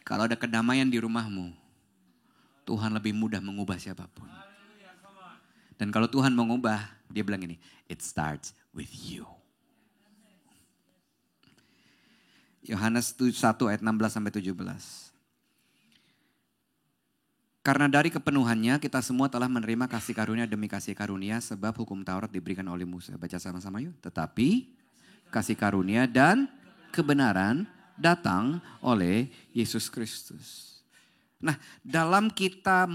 Kalau ada kedamaian di rumahmu, Tuhan lebih mudah mengubah siapapun. Dan kalau Tuhan mengubah, dia bilang ini, it starts with you. Yohanes 1 ayat 16-17. Karena dari kepenuhannya kita semua telah menerima kasih karunia demi kasih karunia sebab hukum Taurat diberikan oleh Musa. Baca sama-sama yuk. Tetapi kasih karunia dan kebenaran datang oleh Yesus Kristus. Nah, dalam kita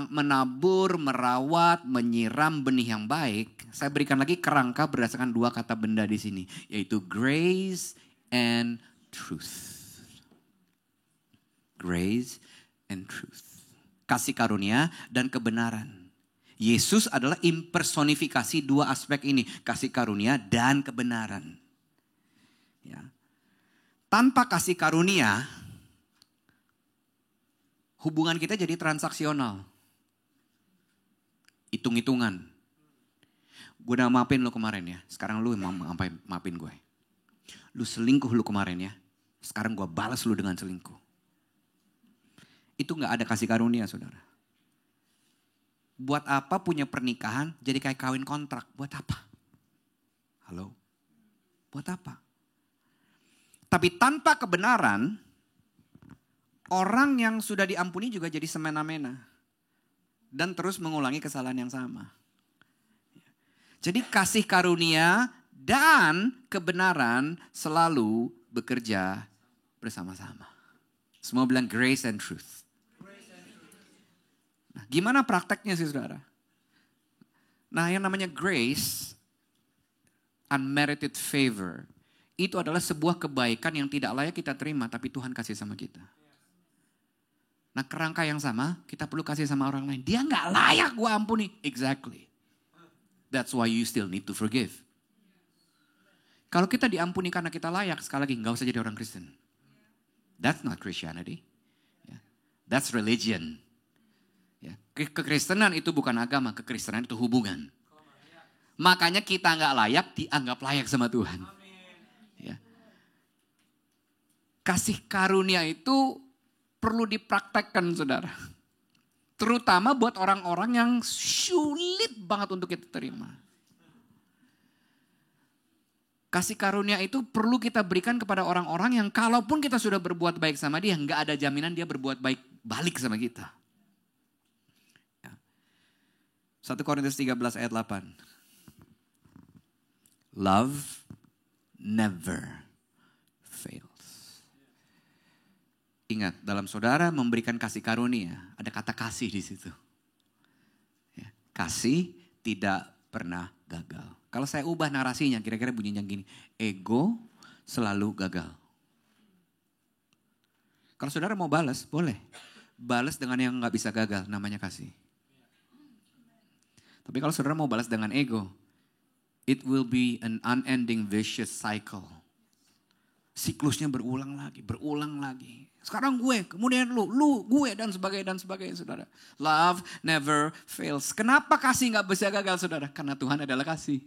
menabur, merawat, menyiram benih yang baik, saya berikan lagi kerangka berdasarkan dua kata benda di sini, yaitu grace and truth. Grace and truth. Kasih karunia dan kebenaran. Yesus adalah impersonifikasi dua aspek ini, kasih karunia dan kebenaran. Ya. Tanpa kasih karunia, hubungan kita jadi transaksional. Hitung-hitungan. Gue udah maafin lo kemarin ya, sekarang lo maafin gue. Lu selingkuh lu kemarin ya, sekarang gue balas lu dengan selingkuh. Itu gak ada kasih karunia saudara. Buat apa punya pernikahan jadi kayak kawin kontrak, buat apa? Halo? Buat apa? Tapi tanpa kebenaran, orang yang sudah diampuni juga jadi semena-mena. Dan terus mengulangi kesalahan yang sama. Jadi kasih karunia dan kebenaran selalu bekerja bersama-sama. Semua bilang grace and truth. Nah, gimana prakteknya sih saudara? Nah yang namanya grace, unmerited favor, itu adalah sebuah kebaikan yang tidak layak kita terima tapi Tuhan kasih sama kita. Nah kerangka yang sama kita perlu kasih sama orang lain. Dia gak layak gue ampuni. Exactly. That's why you still need to forgive. Kalau kita diampuni karena kita layak, sekali lagi gak usah jadi orang Kristen. That's not Christianity. That's religion. Kekristenan itu bukan agama, kekristenan itu hubungan. Makanya kita gak layak dianggap layak sama Tuhan. Ya. Kasih karunia itu perlu dipraktekkan saudara. Terutama buat orang-orang yang sulit banget untuk kita terima. Kasih karunia itu perlu kita berikan kepada orang-orang yang kalaupun kita sudah berbuat baik sama dia, gak ada jaminan dia berbuat baik balik sama kita. 1 Korintus 13 ayat 8. Love never fails. Ingat, dalam saudara memberikan kasih karunia, ada kata kasih di situ. Ya, kasih tidak pernah gagal. Kalau saya ubah narasinya, kira-kira bunyinya gini. Ego selalu gagal. Kalau saudara mau balas, boleh. Balas dengan yang gak bisa gagal, namanya kasih. Tapi kalau saudara mau balas dengan ego, it will be an unending vicious cycle. Siklusnya berulang lagi. Sekarang gue, kemudian lu, gue, dan sebagainya saudara. Love never fails. Kenapa kasih gak bisa gagal saudara? Karena Tuhan adalah kasih.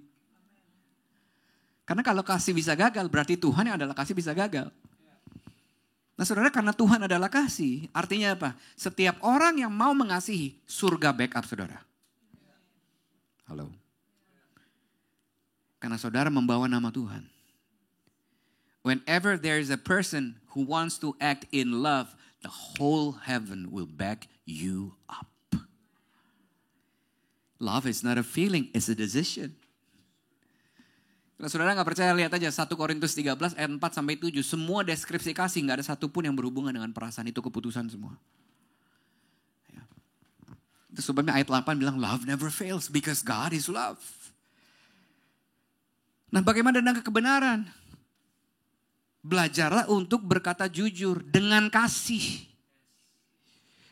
Karena kalau kasih bisa gagal, berarti Tuhan yang adalah kasih bisa gagal. Nah saudara, karena Tuhan adalah kasih, artinya apa? Setiap orang yang mau mengasihi, surga backup saudara. Halo. Karena saudara membawa nama Tuhan. Whenever there is a person who wants to act in love, the whole heaven will back you up. Love is not a feeling, it's a decision. Kalau saudara nggak percaya, lihat aja 1 Korintus 13 ayat 4-7. Semua deskripsi kasih nggak ada satupun yang berhubungan dengan perasaan, itu keputusan semua. Ya. Itu sebabnya ayat 8 bilang love never fails because God is love. Nah, bagaimana dengan kebenaran? Belajarlah untuk berkata jujur dengan kasih.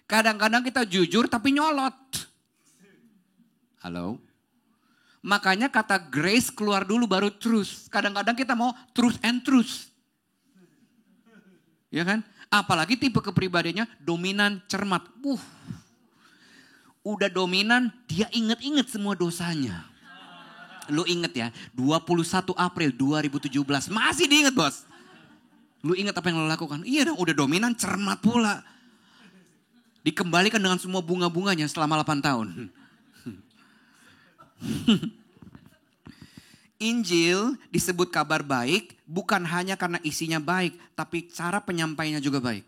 Kadang-kadang kita jujur tapi nyolot. Halo? Makanya kata grace keluar dulu baru truth. Kadang-kadang kita mau truth and truth. Ya kan? Apalagi tipe kepribadiannya dominan, cermat. Udah dominan, dia inget-inget semua dosanya. Lu inget ya, 21 April 2017. Masih diinget bos. Lu inget apa yang lu lakukan? Iya dong, udah dominan, cermat pula. Dikembalikan dengan semua bunga-bunganya selama 8 tahun. Injil disebut kabar baik bukan hanya karena isinya baik, tapi cara penyampainya juga baik.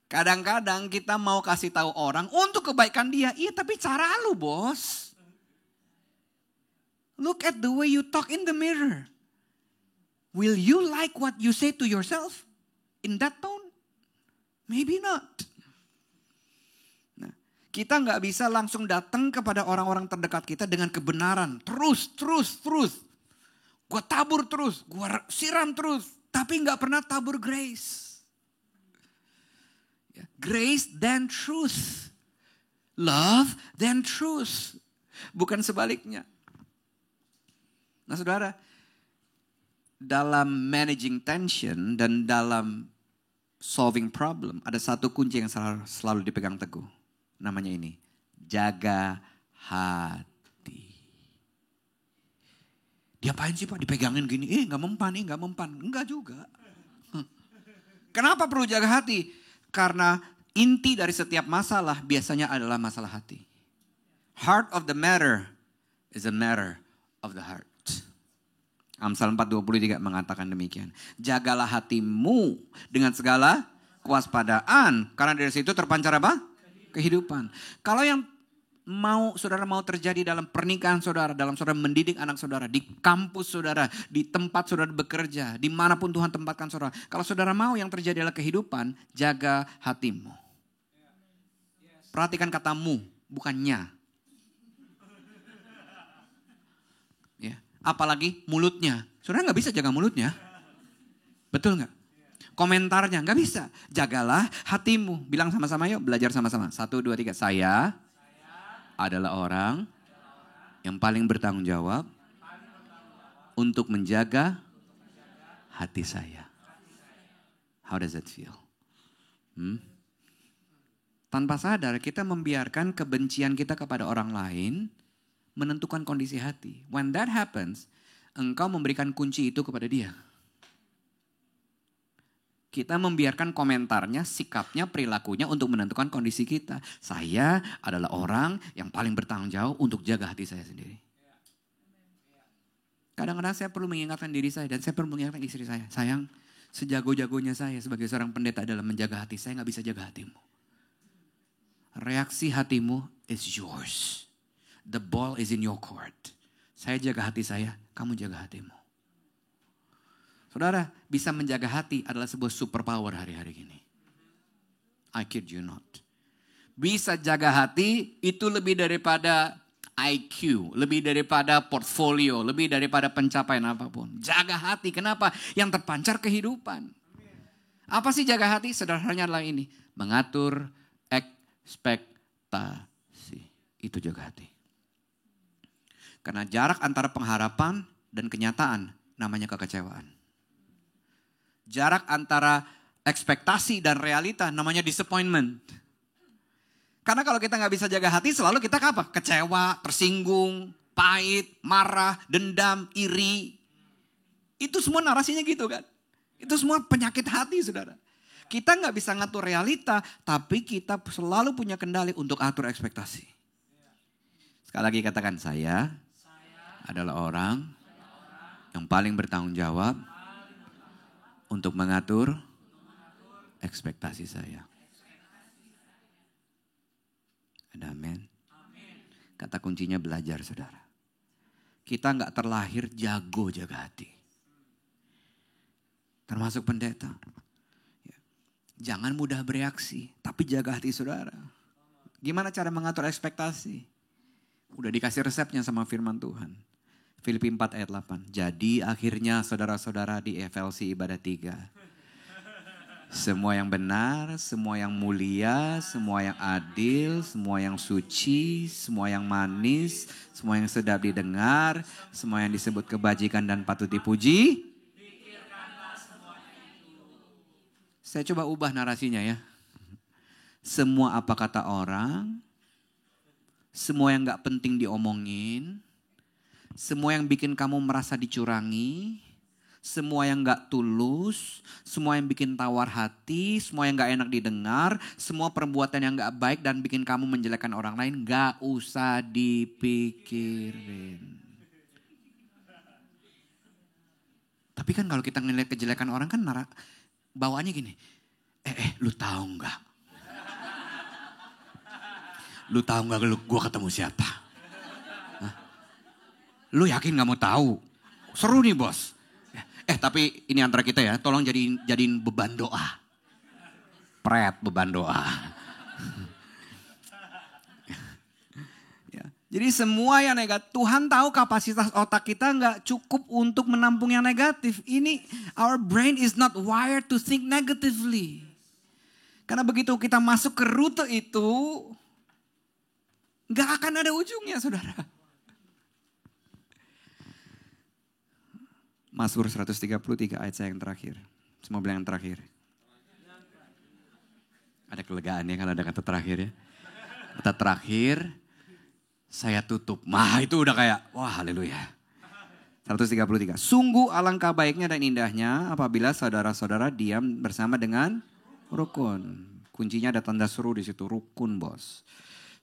Kadang-kadang kita mau kasih tahu orang untuk kebaikan dia, iya tapi cara lu bos. Look at the way you talk in the mirror. Will you like what you say to yourself in that tone? Maybe not. Kita nggak bisa langsung datang kepada orang-orang terdekat kita dengan kebenaran. Terus. Gue tabur terus, gue siram terus. Tapi nggak pernah tabur grace. Grace then truth. Love then truth. Bukan sebaliknya. Nah saudara, dalam managing tension dan dalam solving problem, ada satu kunci yang selalu dipegang teguh. Namanya ini, jaga hati. Diapain sih Pak? Dipegangin gini, gak mempan. Enggak juga. Kenapa perlu jaga hati? Karena inti dari setiap masalah biasanya adalah masalah hati. Heart of the matter is a matter of the heart. Amsal 4:23 mengatakan demikian. Jagalah hatimu dengan segala kewaspadaan. Karena dari situ terpancar apa? Kehidupan. Kalau yang saudara mau terjadi dalam pernikahan saudara, dalam saudara mendidik anak saudara, di kampus saudara, di tempat saudara bekerja, dimanapun Tuhan tempatkan saudara. Kalau saudara mau yang terjadi adalah kehidupan, jaga hatimu. Perhatikan katamu, bukannya. Ya, apalagi mulutnya. Saudara gak bisa jaga mulutnya. Betul gak? Komentarnya nggak bisa. Jagalah hatimu. Bilang sama-sama yuk, belajar sama-sama. 1, 2, 3. Saya adalah orang yang paling bertanggung jawab untuk menjaga hati saya. How does that feel? Tanpa sadar kita membiarkan kebencian kita kepada orang lain menentukan kondisi hati. When that happens, engkau memberikan kunci itu kepada dia. Kita membiarkan komentarnya, sikapnya, perilakunya untuk menentukan kondisi kita. Saya adalah orang yang paling bertanggung jawab untuk jaga hati saya sendiri. Kadang-kadang saya perlu mengingatkan diri saya dan saya perlu mengingatkan istri saya. Sayang, sejago-jagonya saya sebagai seorang pendeta dalam menjaga hati, saya gak bisa jaga hatimu. Reaksi hatimu is yours. The ball is in your court. Saya jaga hati saya, kamu jaga hatimu. Saudara, bisa menjaga hati adalah sebuah superpower hari-hari ini. I kid you not. Bisa jaga hati itu lebih daripada IQ, lebih daripada portfolio, lebih daripada pencapaian apapun. Jaga hati, kenapa? Yang terpancar kehidupan. Apa sih jaga hati? Sederhananya adalah ini. Mengatur ekspektasi. Itu jaga hati. Karena jarak antara pengharapan dan kenyataan namanya kekecewaan. Jarak antara ekspektasi dan realita namanya disappointment. Karena kalau kita gak bisa jaga hati selalu kita apa? Kecewa, tersinggung, pahit, marah, dendam, iri. Itu semua narasinya gitu kan. Itu semua penyakit hati saudara. Kita gak bisa ngatur realita tapi kita selalu punya kendali untuk atur ekspektasi. Sekali lagi katakan saya adalah orang yang paling bertanggung jawab untuk mengatur ekspektasi saya. Ada amin. Kata kuncinya belajar, saudara. Kita nggak terlahir jago jaga hati. Termasuk pendeta. Jangan mudah bereaksi, tapi jaga hati saudara. Gimana cara mengatur ekspektasi? Udah dikasih resepnya sama firman Tuhan. Filipi 4 ayat 8. Jadi akhirnya saudara-saudara di FLC ibadah 3. Semua yang benar, semua yang mulia, semua yang adil, semua yang suci, semua yang manis, semua yang sedap didengar, semua yang disebut kebajikan dan patut dipuji. Saya coba ubah narasinya ya. Semua apa kata orang, semua yang gak penting diomongin, semua yang bikin kamu merasa dicurangi, semua yang gak tulus, semua yang bikin tawar hati, semua yang gak enak didengar, semua perbuatan yang gak baik dan bikin kamu menjelekkan orang lain, gak usah dipikirin. Tapi kan kalau kita ngeliat kejelekan orang kan bawaannya gini, lu tahu gak? Lu tahu gak gue ketemu siapa? Hah? Lu yakin gak mau tahu? Seru nih bos. Tapi ini antara kita ya, tolong jadiin beban doa. Pret beban doa. Ya. Jadi semua yang negatif, Tuhan tahu kapasitas otak kita gak cukup untuk menampung yang negatif. Ini, our brain is not wired to think negatively. Karena begitu kita masuk ke rute itu, gak akan ada ujungnya saudara. Mazmur 133 ayat saya yang terakhir. Semua bilang yang terakhir. Ada kelegaan ya kalau ada kata terakhir ya. Kata terakhir, saya tutup. Itu udah kayak, wah haleluya. 133. Sungguh alangkah baiknya dan indahnya apabila saudara-saudara diam bersama dengan rukun. Kuncinya ada tanda seru di situ, rukun bos.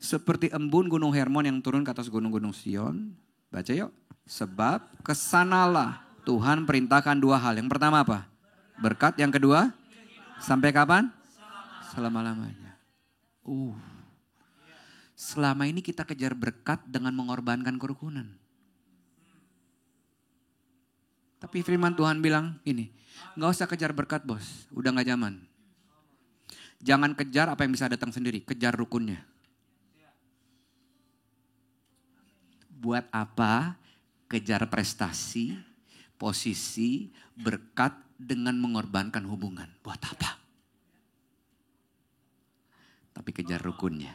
Seperti embun gunung Hermon yang turun ke atas gunung-gunung Sion. Baca yuk. Sebab kesanalah Tuhan perintahkan 2 hal. Yang pertama apa? Berkat. Yang kedua? Sampai kapan? Selama-lamanya. Selama ini kita kejar berkat dengan mengorbankan kerukunan. Tapi firman Tuhan bilang ini, gak usah kejar berkat bos, udah gak zaman. Jangan kejar apa yang bisa datang sendiri, kejar rukunnya. Buat apa kejar prestasi, posisi, berkat dengan mengorbankan hubungan? Buat apa? Tapi kejar rukunnya.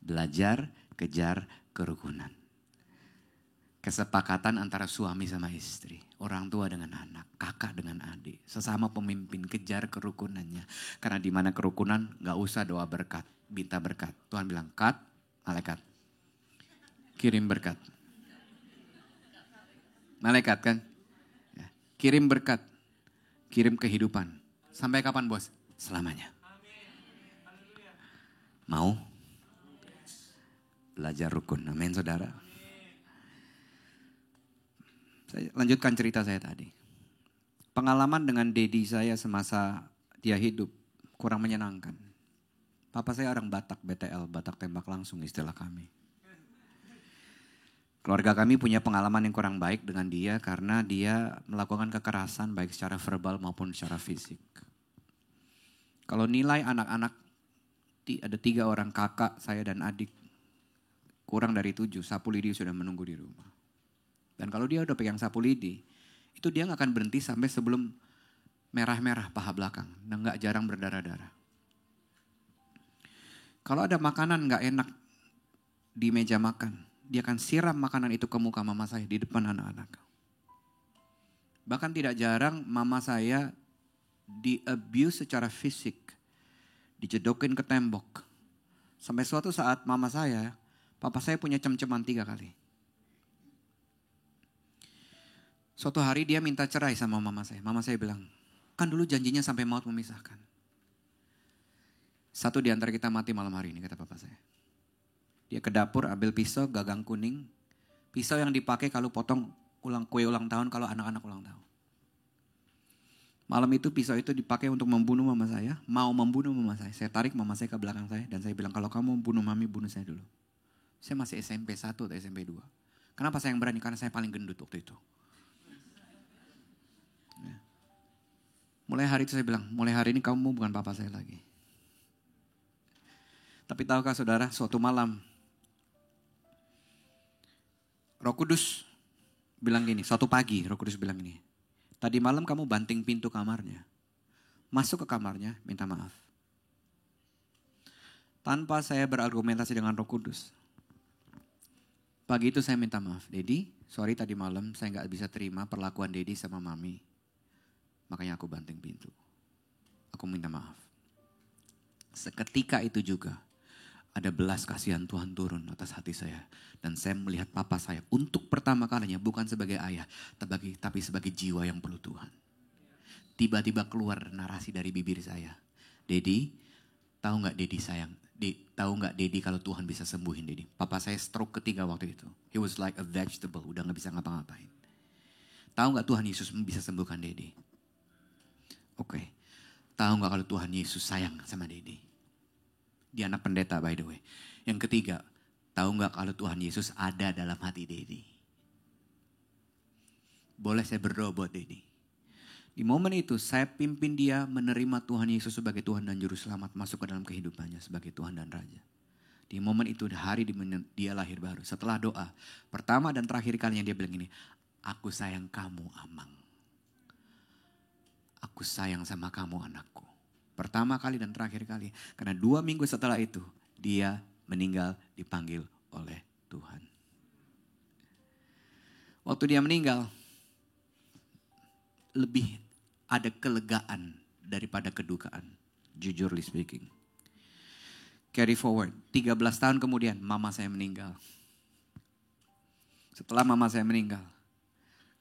Belajar, kejar kerukunan. Kesepakatan antara suami sama istri. Orang tua dengan anak, kakak dengan adik. Sesama pemimpin, kejar kerukunannya. Karena di mana kerukunan gak usah doa berkat, minta berkat. Tuhan bilang, cut, malaikat. Kirim berkat. Malaikat kan? Ya. Kirim berkat. Kirim kehidupan. Sampai kapan bos? Selamanya. Mau? Belajar rukun. Amin saudara. Saya lanjutkan cerita saya tadi. Pengalaman dengan Dedi saya semasa dia hidup kurang menyenangkan. Papa saya orang Batak, BTL, Batak tembak langsung istilah kami. Keluarga kami punya pengalaman yang kurang baik dengan dia karena dia melakukan kekerasan baik secara verbal maupun secara fisik. Kalau nilai anak-anak, ada 3 orang kakak saya dan adik, kurang dari 7, sapu lidi sudah menunggu di rumah. Dan kalau dia udah pegang sapu lidi, itu dia gak akan berhenti sampai sebelum merah-merah paha belakang. Dan gak jarang berdarah-darah. Kalau ada makanan gak enak di meja makan, dia akan siram makanan itu ke muka mama saya di depan anak-anak. Bahkan tidak jarang mama saya di-abuse secara fisik. Dijedokin ke tembok. Sampai suatu saat mama saya, papa saya punya cem-ceman 3 kali. Suatu hari dia minta cerai sama mama saya. Mama saya bilang, kan dulu janjinya sampai maut memisahkan. Satu di antara kita mati malam hari ini, kata papa saya. Dia ke dapur ambil pisau gagang kuning. Pisau yang dipakai kalau potong kue ulang tahun kalau anak-anak ulang tahun. Malam itu pisau itu dipakai untuk membunuh mama saya. Mau membunuh mama saya. Saya tarik mama saya ke belakang saya dan saya bilang kalau kamu membunuh mami bunuh saya dulu. Saya masih SMP 1 atau SMP 2. Kenapa saya yang berani? Karena saya paling gendut waktu itu. Ya. Mulai hari itu saya bilang, mulai hari ini kamu bukan papa saya lagi. Tapi tahukah saudara, suatu malam Roh Kudus bilang gini, suatu pagi Roh Kudus bilang gini. Tadi malam kamu banting pintu kamarnya. Masuk ke kamarnya, minta maaf. Tanpa saya berargumentasi dengan Roh Kudus. Pagi itu saya minta maaf. Dedi, sorry tadi malam saya gak bisa terima perlakuan Dedi sama Mami. Makanya aku banting pintu. Aku minta maaf. Seketika itu juga ada belas kasihan Tuhan turun atas hati saya. Dan saya melihat papa saya untuk pertama kalinya bukan sebagai ayah. Tapi sebagai jiwa yang perlu Tuhan. Tiba-tiba keluar narasi dari bibir saya. Dedi, tahu gak Dedi sayang? Tahu gak Dedi kalau Tuhan bisa sembuhin Dedi? Papa saya stroke ketiga waktu itu. He was like a vegetable, udah gak bisa ngapa-ngapain. Tahu gak Tuhan Yesus bisa sembuhkan Dedi? Oke. Tahu gak kalau Tuhan Yesus sayang sama Dedi? Dia anak pendeta by the way. Yang ketiga, tahu gak kalau Tuhan Yesus ada dalam hati Dedi? Boleh saya berdoa buat Dedi? Di momen itu saya pimpin dia menerima Tuhan Yesus sebagai Tuhan dan Juru Selamat masuk ke dalam kehidupannya sebagai Tuhan dan Raja. Di momen itu hari dia lahir baru. Setelah doa, pertama dan terakhir kalinya dia bilang ini, aku sayang kamu Amang. Aku sayang sama kamu anakku. Pertama kali dan terakhir kali. Karena 2 minggu setelah itu dia meninggal dipanggil oleh Tuhan. Waktu dia meninggal, lebih ada kelegaan daripada kedukaan. Jujurly speaking. Carry forward. 13 tahun kemudian mama saya meninggal. Setelah mama saya meninggal,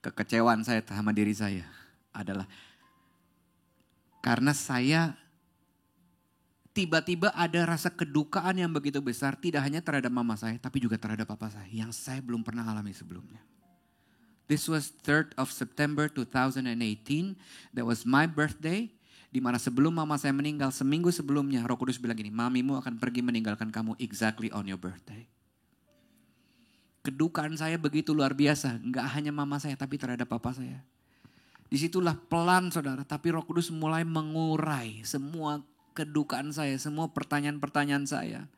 kekecewaan saya sama diri saya adalah karena saya tiba-tiba ada rasa kedukaan yang begitu besar. Tidak hanya terhadap mama saya, tapi juga terhadap papa saya. Yang saya belum pernah alami sebelumnya. This was 3rd of September 2018. That was my birthday. Di mana sebelum mama saya meninggal, seminggu sebelumnya Roh Kudus bilang gini, mamimu akan pergi meninggalkan kamu exactly on your birthday. Kedukaan saya begitu luar biasa. Enggak hanya mama saya, tapi terhadap papa saya. Disitulah pelan saudara, tapi Roh Kudus mulai mengurai semua kedukaan saya, semua pertanyaan-pertanyaan saya.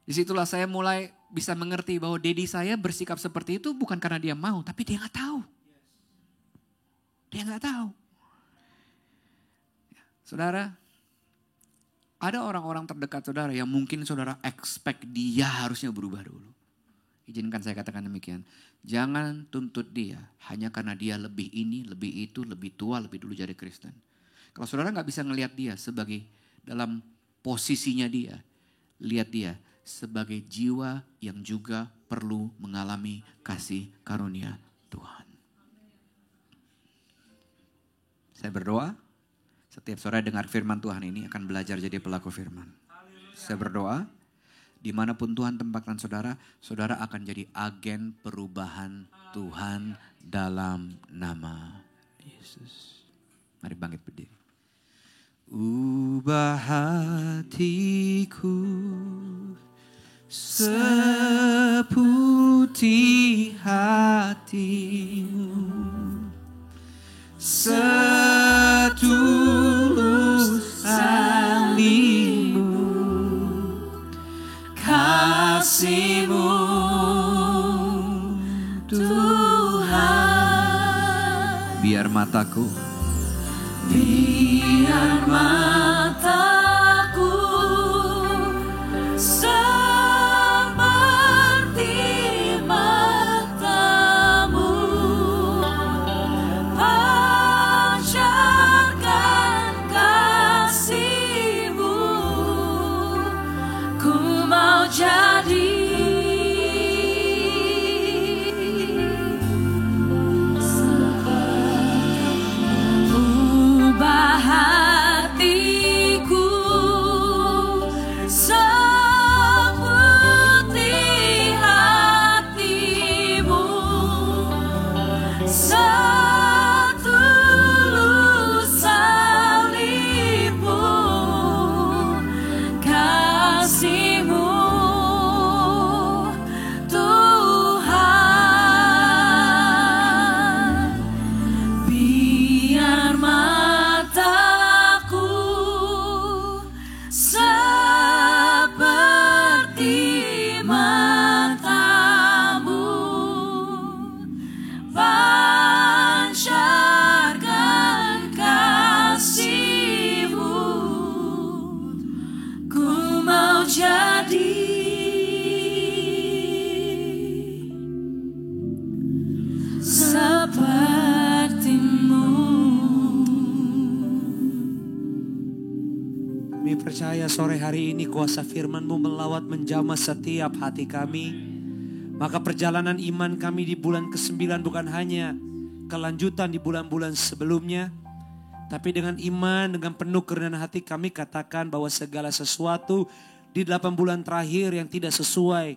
Disitulah saya mulai bisa mengerti bahwa Dedi saya bersikap seperti itu bukan karena dia mau, tapi dia gak tahu. Dia gak tahu. Saudara, ada orang-orang terdekat saudara yang mungkin saudara expect dia harusnya berubah dulu. Izinkan saya katakan demikian. Jangan tuntut dia hanya karena dia lebih ini, lebih itu, lebih tua, lebih dulu jadi Kristen. Kalau saudara gak bisa ngelihat dia sebagai dalam posisinya dia, lihat dia sebagai jiwa yang juga perlu mengalami kasih karunia Tuhan. Saya berdoa, setiap saudara dengar firman Tuhan ini akan belajar jadi pelaku firman. Saya berdoa, dimanapun Tuhan tempatkan saudara, saudara akan jadi agen perubahan Tuhan dalam nama Yesus. Mari bangkit berdiri. Ubah hatiku seputih hatimu, setulus salibmu, kasih-Mu Tuhan. Biar mataku seperti mata-Mu, pancarkan kasih-Mu, ku mau jadi ubah hati Kami percaya sore hari ini kuasa firman-Mu melawat menjamah setiap hati kami. Maka perjalanan iman kami di bulan ke-9 bukan hanya kelanjutan di bulan-bulan sebelumnya. Tapi dengan iman, dengan penuh kerendahan hati kami katakan bahwa segala sesuatu di 8 bulan terakhir yang tidak sesuai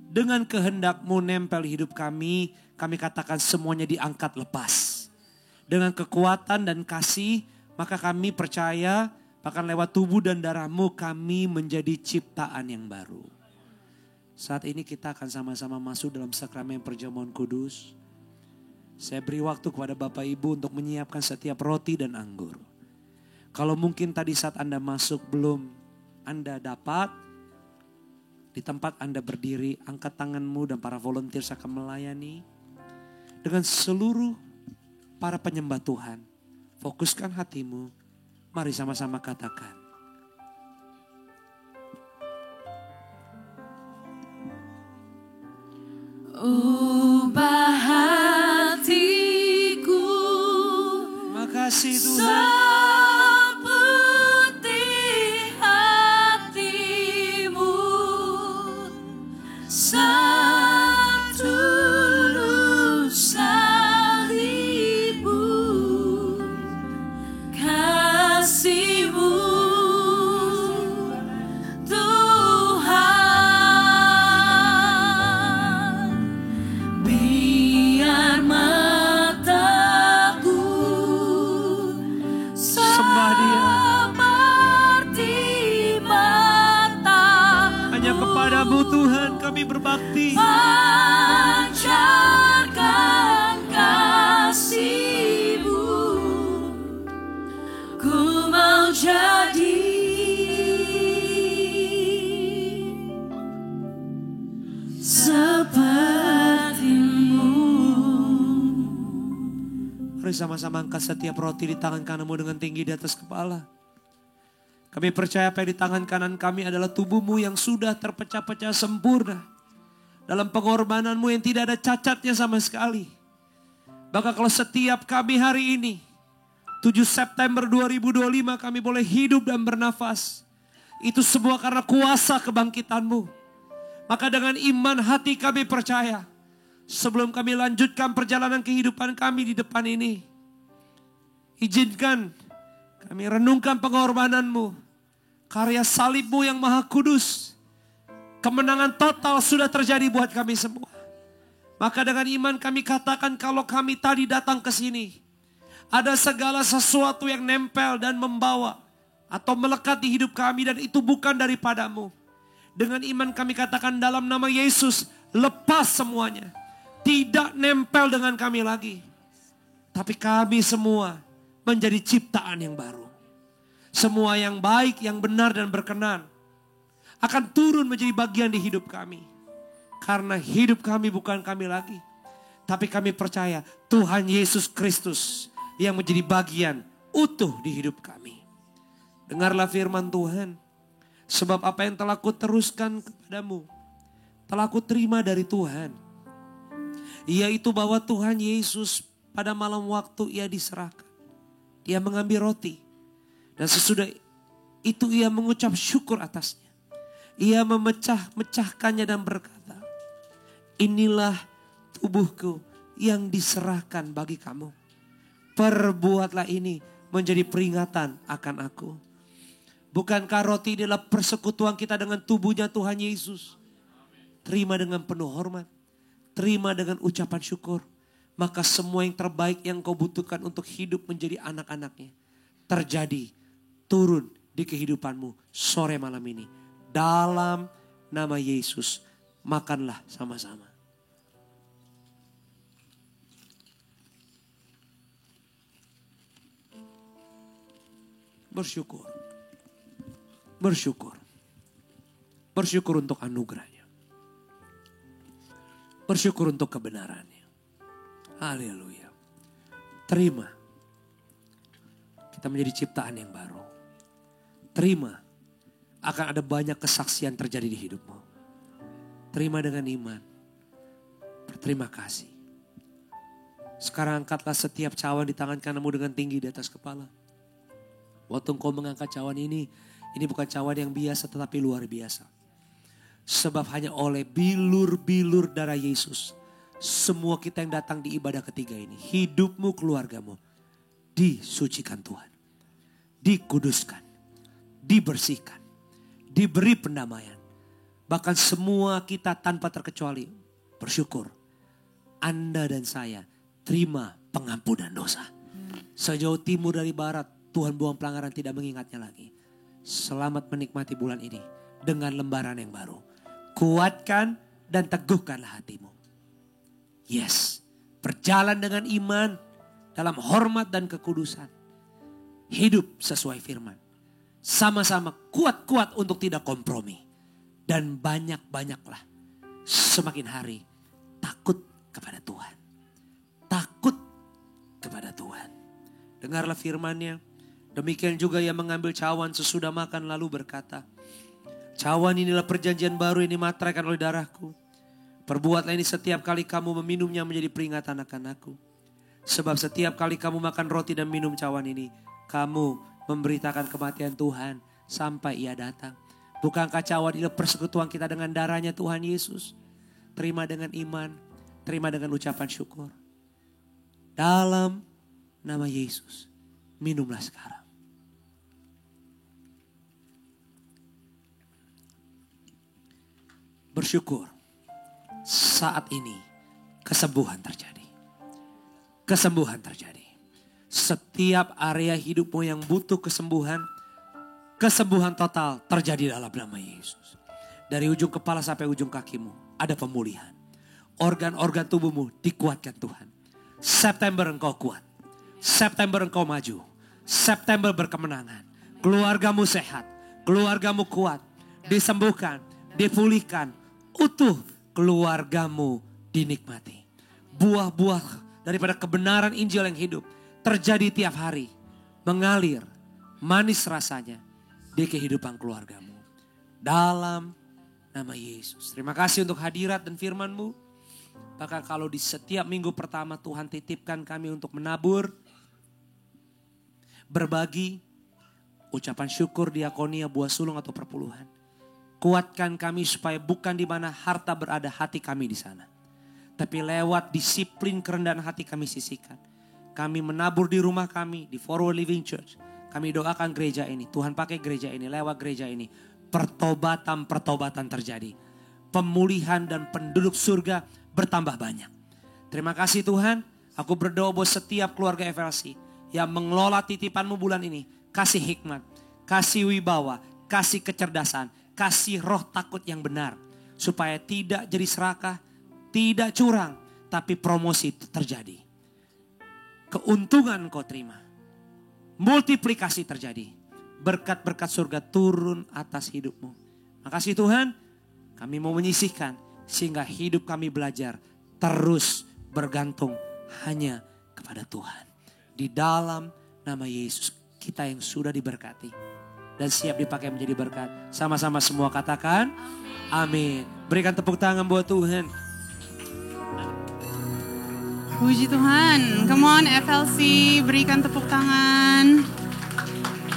dengan kehendak-Mu nempel hidup kami. Kami katakan semuanya diangkat lepas. Dengan kekuatan dan kasih, maka kami percaya bahkan lewat tubuh dan darah-Mu kami menjadi ciptaan yang baru. Saat ini kita akan sama-sama masuk dalam sakramen perjamuan kudus. Saya beri waktu kepada Bapak Ibu untuk menyiapkan setiap roti dan anggur. Kalau mungkin tadi saat Anda masuk belum Anda dapat, di tempat Anda berdiri, angkat tanganmu dan para volunteer akan melayani. Dengan seluruh para penyembah Tuhan, fokuskan hatimu. Mari sama-sama katakan. Ubah hatiku. Makasih Tuhan. Seputih hatimu. Setulus salibmu. Kasih-Mu Tuhan, biar mataku Sembah Dia. seperti mata Hanya kepada-Mu Tuhan kami berbakti. pancarkan kasih-Mu. Ku mau jadi seperti-Mu. Mari sama-sama angkat setiap roti di tangan kananmu dengan tinggi di atas kepala. Kami percaya apa yang di tangan kanan kami adalah tubuh-Mu yang sudah terpecah-pecah sempurna. Dalam pengorbanan-Mu yang tidak ada cacatnya sama sekali. Maka kalau setiap kami hari ini 7 September 2025 kami boleh hidup dan bernafas. Itu semua karena kuasa kebangkitan-Mu. Maka dengan iman hati kami percaya. Sebelum kami lanjutkan perjalanan kehidupan kami di depan ini. Izinkan kami renungkan pengorbanan-Mu. Karya salib-Mu yang maha kudus. Kemenangan total sudah terjadi buat kami semua. Maka dengan iman kami katakan kalau kami tadi datang ke sini. Ada segala sesuatu yang nempel dan membawa atau melekat di hidup kami dan itu bukan daripada-Mu. Dengan iman kami katakan dalam nama Yesus, lepas semuanya. Tidak nempel dengan kami lagi. Tapi kami semua menjadi ciptaan yang baru. Semua yang baik, yang benar dan berkenan akan turun menjadi bagian di hidup kami. Karena hidup kami bukan kami lagi. Tapi kami percaya Tuhan Yesus Kristus yang menjadi bagian utuh di hidup kami. Dengarlah firman Tuhan. Sebab apa yang telah kuteruskan kepadamu, telah kuterima dari Tuhan. Yaitu bahwa Tuhan Yesus pada malam waktu ia diserahkan. Ia mengambil roti. Dan sesudah itu ia mengucap syukur atasnya. Ia memecah-mecahkannya dan berkata, inilah tubuhku yang diserahkan bagi kamu. Perbuatlah ini menjadi peringatan akan aku. Bukankah roti adalah persekutuan kita dengan tubuhnya Tuhan Yesus? Terima dengan penuh hormat. Terima dengan ucapan syukur. Maka semua yang terbaik yang kau butuhkan untuk hidup menjadi anak-anaknya. Terjadi, turun di kehidupanmu sore malam ini. Dalam nama Yesus, makanlah sama-sama. Bersyukur. Bersyukur. Bersyukur untuk anugerahnya. Bersyukur untuk kebenarannya. Haleluya. Terima. Kita menjadi ciptaan yang baru. Terima. Akan ada banyak kesaksian terjadi di hidupmu. Terima dengan iman. Berterima kasih. Sekarang angkatlah setiap cawan di tangan kananmu dengan tinggi di atas kepala. Waktu engkau mengangkat cawan ini, Ini bukan cawan yang biasa tetapi luar biasa. Sebab hanya oleh bilur-bilur darah Yesus, semua kita yang datang di ibadah ketiga ini, hidupmu, keluargamu, disucikan Tuhan. Dikuduskan, dibersihkan, diberi pendamaian. Bahkan semua kita tanpa terkecuali bersyukur. Anda dan saya terima pengampunan dosa. Sejauh timur dari barat, Tuhan buang pelanggaran tidak mengingatnya lagi. Selamat menikmati bulan ini dengan lembaran yang baru. Kuatkan dan teguhkanlah hatimu. Yes, berjalan dengan iman dalam hormat dan kekudusan. Hidup sesuai firman. Sama-sama kuat-kuat untuk tidak kompromi. Dan banyak-banyaklah semakin hari takut kepada Tuhan. Takut kepada Tuhan. Dengarlah firman-Nya. Demikian juga ia mengambil cawan sesudah makan lalu berkata, cawan inilah perjanjian baru yang dimateraikan oleh darahku. Perbuatlah ini setiap kali kamu meminumnya menjadi peringatan akan aku. Sebab setiap kali kamu makan roti dan minum cawan ini, kamu memberitakan kematian Tuhan sampai ia datang. Bukankah cawan ini persekutuan kita dengan darahnya Tuhan Yesus? Terima dengan iman, terima dengan ucapan syukur. Dalam nama Yesus, minumlah sekarang. Bersyukur saat ini kesembuhan terjadi. Kesembuhan terjadi. Setiap area hidupmu yang butuh kesembuhan, kesembuhan total terjadi dalam nama Yesus. Dari ujung kepala sampai ujung kakimu ada pemulihan. Organ-organ tubuhmu dikuatkan Tuhan. September engkau kuat. September engkau maju. September berkemenangan. Keluargamu sehat. Keluargamu kuat. Disembuhkan. Dipulihkan. Utuh keluargamu dinikmati. Buah-buah daripada kebenaran Injil yang hidup terjadi tiap hari. Mengalir. Manis rasanya di kehidupan keluargamu. Dalam nama Yesus. Terima kasih untuk hadirat dan firman-Mu. Bahkan kalau di setiap minggu pertama Tuhan titipkan kami untuk menabur, berbagi, ucapan syukur, diakonia, buah sulung atau perpuluhan. Kuatkan kami supaya bukan di mana harta berada hati kami di sana. Tapi lewat disiplin kerendahan hati kami sisihkan. Kami menabur di rumah kami, di Forward Living Church. Kami doakan gereja ini. Tuhan pakai gereja ini, lewat gereja ini. Pertobatan-pertobatan terjadi. Pemulihan dan penduduk surga bertambah banyak. Terima kasih Tuhan. Aku berdoa buat setiap keluarga FLC yang mengelola titipan-Mu bulan ini. Kasih hikmat, kasih wibawa, kasih kecerdasan, kasih roh takut yang benar. Supaya tidak jadi serakah, tidak curang, tapi promosi itu terjadi. Keuntungan kau terima. Multiplikasi terjadi. Berkat-berkat surga turun atas hidupmu. Makasih Tuhan, kami mau menyisihkan sehingga hidup kami belajar terus bergantung hanya kepada Tuhan. Di dalam nama Yesus kita yang sudah diberkati dan siap dipakai menjadi berkat. Sama-sama semua katakan amin. Berikan tepuk tangan buat Tuhan. Puji Tuhan. Come on FLC, berikan tepuk tangan.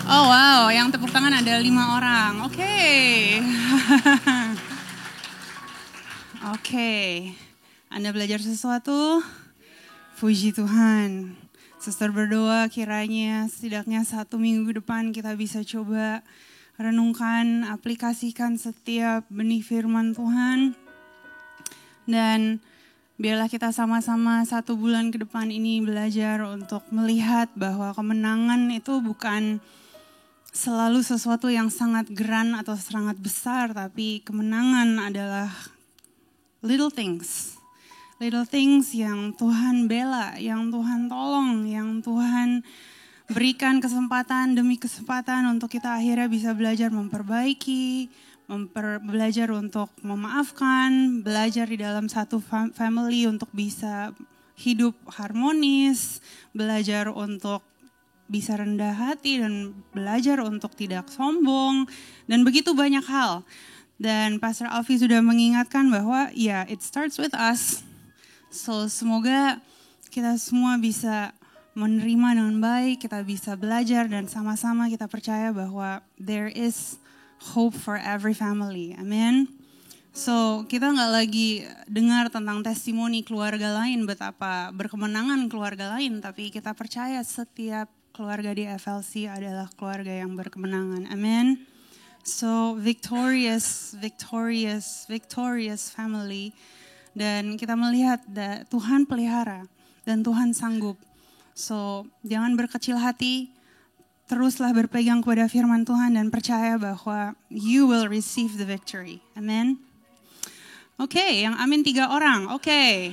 Oh wow, yang tepuk tangan ada 5 orang. Oke. Oke. Anda belajar sesuatu? Puji Tuhan. Suster berdoa kiranya setidaknya 1 minggu depan kita bisa coba renungkan, aplikasikan setiap benih firman Tuhan. Dan biarlah kita sama-sama 1 bulan ke depan ini belajar untuk melihat bahwa kemenangan itu bukan selalu sesuatu yang sangat grand atau sangat besar, tapi kemenangan adalah little things. Little things yang Tuhan bela, yang Tuhan tolong, yang Tuhan berikan kesempatan demi kesempatan untuk kita akhirnya bisa belajar memperbaiki, belajar untuk memaafkan, belajar di dalam satu family untuk bisa hidup harmonis, belajar untuk bisa rendah hati dan belajar untuk tidak sombong dan begitu banyak hal. Dan Pastor Alfie sudah mengingatkan bahwa it starts with us. So semoga kita semua bisa menerima dengan baik, kita bisa belajar dan sama-sama kita percaya bahwa there is hope for every family. Amin. So, kita nggak lagi dengar tentang testimoni keluarga lain, betapa berkemenangan keluarga lain, tapi kita percaya setiap keluarga di FLC adalah keluarga yang berkemenangan. Amin. So, victorious family. Dan kita melihat Tuhan pelihara dan Tuhan sanggup. So, jangan berkecil hati, teruslah berpegang kepada firman Tuhan dan percaya bahwa you will receive the victory. Amin. Oke, yang amin 3 orang. Oke.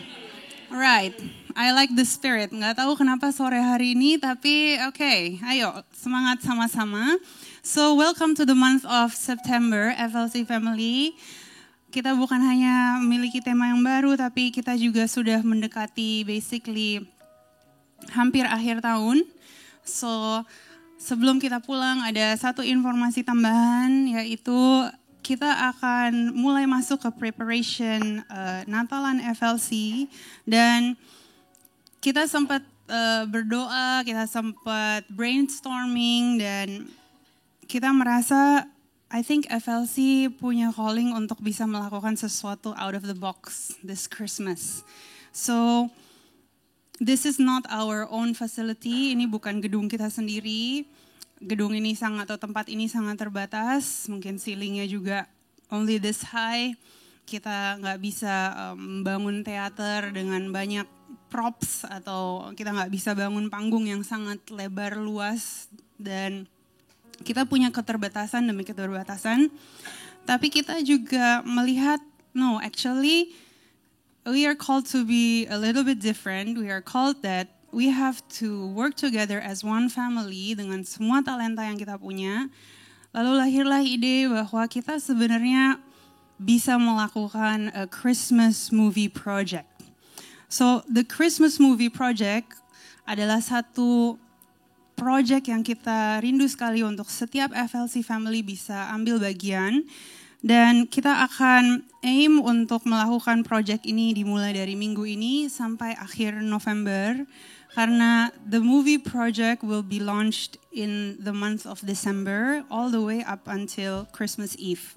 Alright. I like the spirit. Nggak tahu kenapa sore hari ini, tapi oke. Ayo, semangat sama-sama. So, welcome to the month of September, FLC Family. Kita bukan hanya memiliki tema yang baru, tapi kita juga sudah mendekati basically hampir akhir tahun. So, sebelum kita pulang ada satu informasi tambahan, yaitu kita akan mulai masuk ke preparation Natalan FLC, dan kita sempat berdoa, kita sempat brainstorming, dan kita merasa I think FLC punya calling untuk bisa melakukan sesuatu out of the box this Christmas. So this is not our own facility, ini bukan gedung kita sendiri. Gedung ini atau tempat ini sangat terbatas, mungkin ceilingnya juga only this high. Kita nggak bisa membangun teater dengan banyak props, atau kita nggak bisa bangun panggung yang sangat lebar luas, dan kita punya keterbatasan demi keterbatasan. Tapi kita juga melihat, no, actually we are called to be a little bit different. We are called that we have to work together as one family dengan semua talenta yang kita punya. Lalu lahirlah ide bahwa kita sebenarnya bisa melakukan a Christmas movie project. So, the Christmas movie project adalah satu project yang kita rindu sekali untuk setiap FLC family bisa ambil bagian. Dan kita akan aim untuk melakukan project ini dimulai dari minggu ini sampai akhir November. Karena the movie project will be launched in the month of December all the way up until Christmas Eve.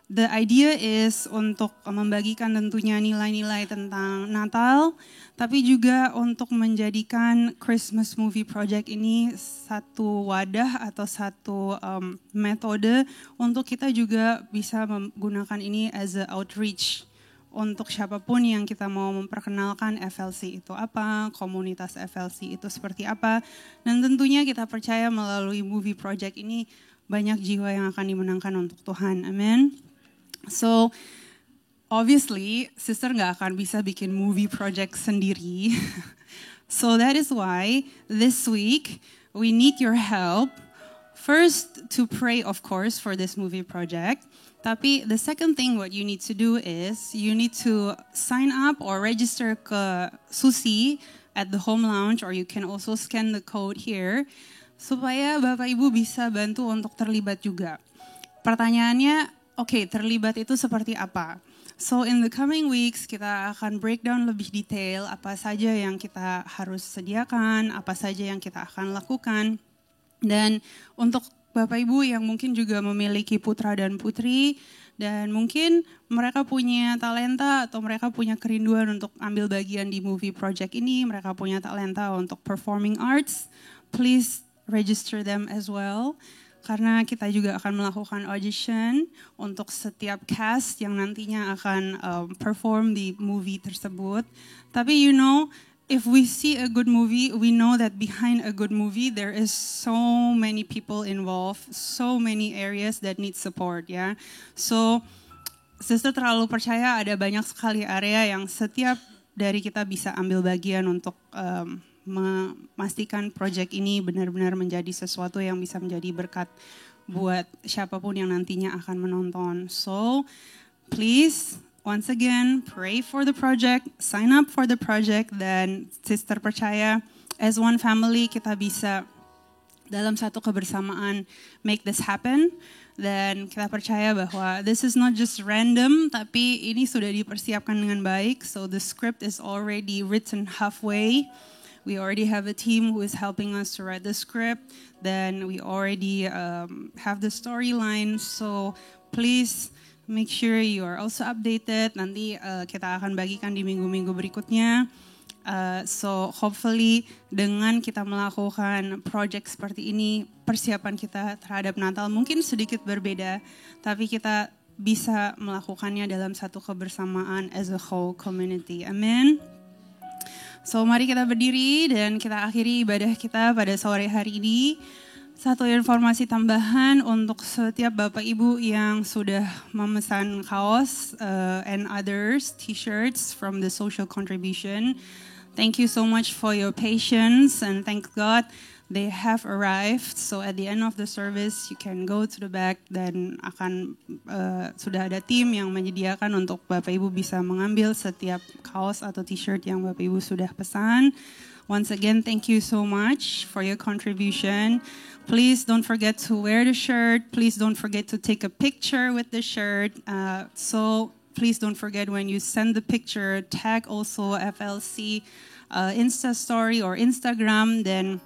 The idea is untuk membagikan tentunya nilai-nilai tentang Natal, tapi juga untuk menjadikan Christmas movie project ini satu wadah atau satu metode untuk kita juga bisa menggunakan ini as a outreach. Untuk siapapun yang kita mau memperkenalkan FLC itu apa, komunitas FLC itu seperti apa. Dan tentunya kita percaya melalui movie project ini banyak jiwa yang akan dimenangkan untuk Tuhan. Amin. So, obviously, sister gak akan bisa bikin movie project sendiri. So that is why this week we need your help. First, to pray of course for this movie project. Tapi the second thing what you need to do is you need to sign up or register ke Susi at the home lounge, or you can also scan the code here supaya Bapak Ibu bisa bantu untuk terlibat juga. Pertanyaannya, oke, terlibat itu seperti apa? So in the coming weeks kita akan breakdown lebih detail apa saja yang kita harus sediakan, apa saja yang kita akan lakukan. Dan untuk Bapak Ibu yang mungkin juga memiliki putra dan putri, dan mungkin mereka punya talenta atau mereka punya kerinduan untuk ambil bagian di movie project ini, mereka punya talenta untuk performing arts, please register them as well. Karena kita juga akan melakukan audition untuk setiap cast yang nantinya akan perform di movie tersebut. Tapi you know, if we see a good movie, we know that behind a good movie there is so many people involved, so many areas that need support, ya. So, sister terlalu percaya ada banyak sekali area yang setiap dari kita bisa ambil bagian untuk memastikan project ini benar-benar menjadi sesuatu yang bisa menjadi berkat buat siapapun yang nantinya akan menonton. So, please, once again, pray for the project, sign up for the project, dan sister percaya as one family kita bisa dalam satu kebersamaan make this happen. Dan kita percaya bahwa this is not just random, tapi ini sudah dipersiapkan dengan baik. So the script is already written halfway. We already have a team who is helping us to write the script. Then we already have the storyline. So please make sure you are also updated. Nanti kita akan bagikan di minggu-minggu berikutnya. So hopefully dengan kita melakukan project seperti ini, persiapan kita terhadap Natal mungkin sedikit berbeda, tapi kita bisa melakukannya dalam satu kebersamaan as a whole community. Amin. So mari kita berdiri dan kita akhiri ibadah kita pada sore hari ini. Satu informasi tambahan untuk setiap Bapak Ibu yang sudah memesan kaos and others, t-shirts from the social contribution. Thank you so much for your patience and thank God they have arrived. So at the end of the service you can go to the back dan akan sudah ada tim yang menyediakan untuk Bapak Ibu bisa mengambil setiap kaos atau t-shirt yang Bapak Ibu sudah pesan. Once again, thank you so much for your contribution. Please don't forget to wear the shirt. Please don't forget to take a picture with the shirt. Please don't forget when you send the picture, tag also FLC Insta story or Instagram. Then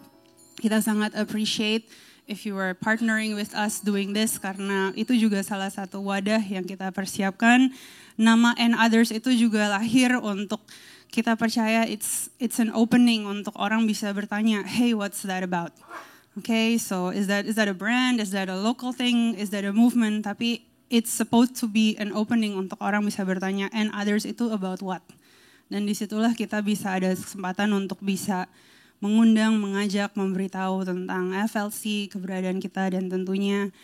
kita sangat appreciate if you are partnering with us doing this karena itu juga salah satu wadah yang kita persiapkan. Nama and others itu juga lahir untuk kita percaya it's an opening untuk orang bisa bertanya, hey, what's that about? Okay, so is that a brand? Is that a local thing? Is that a movement? Tapi it's supposed to be an opening untuk orang bisa bertanya, and others itu about what? Dan disitulah kita bisa ada kesempatan untuk bisa mengundang, mengajak, memberitahu tentang FLC, keberadaan kita, dan tentunya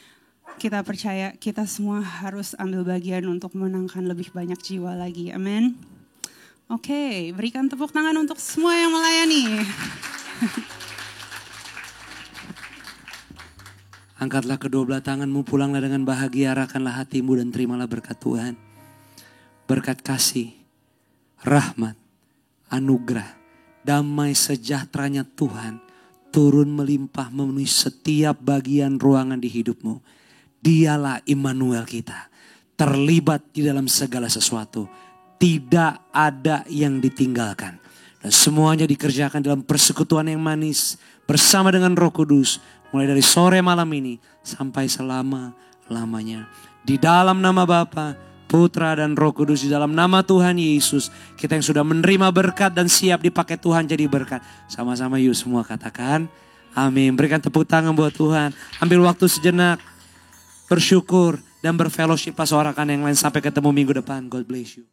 kita percaya kita semua harus ambil bagian untuk menangkan lebih banyak jiwa lagi. Amin. Oke, berikan tepuk tangan untuk semua yang melayani. Angkatlah kedua belah tanganmu, pulanglah dengan bahagia, arahkanlah hatimu dan terimalah berkat Tuhan. Berkat kasih, rahmat, anugerah, damai sejahteranya Tuhan turun melimpah memenuhi setiap bagian ruangan di hidupmu. Dialah Immanuel kita, terlibat di dalam segala sesuatu. Tidak ada yang ditinggalkan. Dan semuanya dikerjakan dalam persekutuan yang manis bersama dengan Roh Kudus. Mulai dari sore malam ini sampai selama-lamanya. Di dalam nama Bapa, Putra dan Roh Kudus, di dalam nama Tuhan Yesus. Kita yang sudah menerima berkat dan siap dipakai Tuhan jadi berkat. Sama-sama yuk semua katakan amin. Berikan tepuk tangan buat Tuhan. Ambil waktu sejenak, bersyukur dan berfellowship pas orang yang lain. Sampai ketemu minggu depan. God bless you.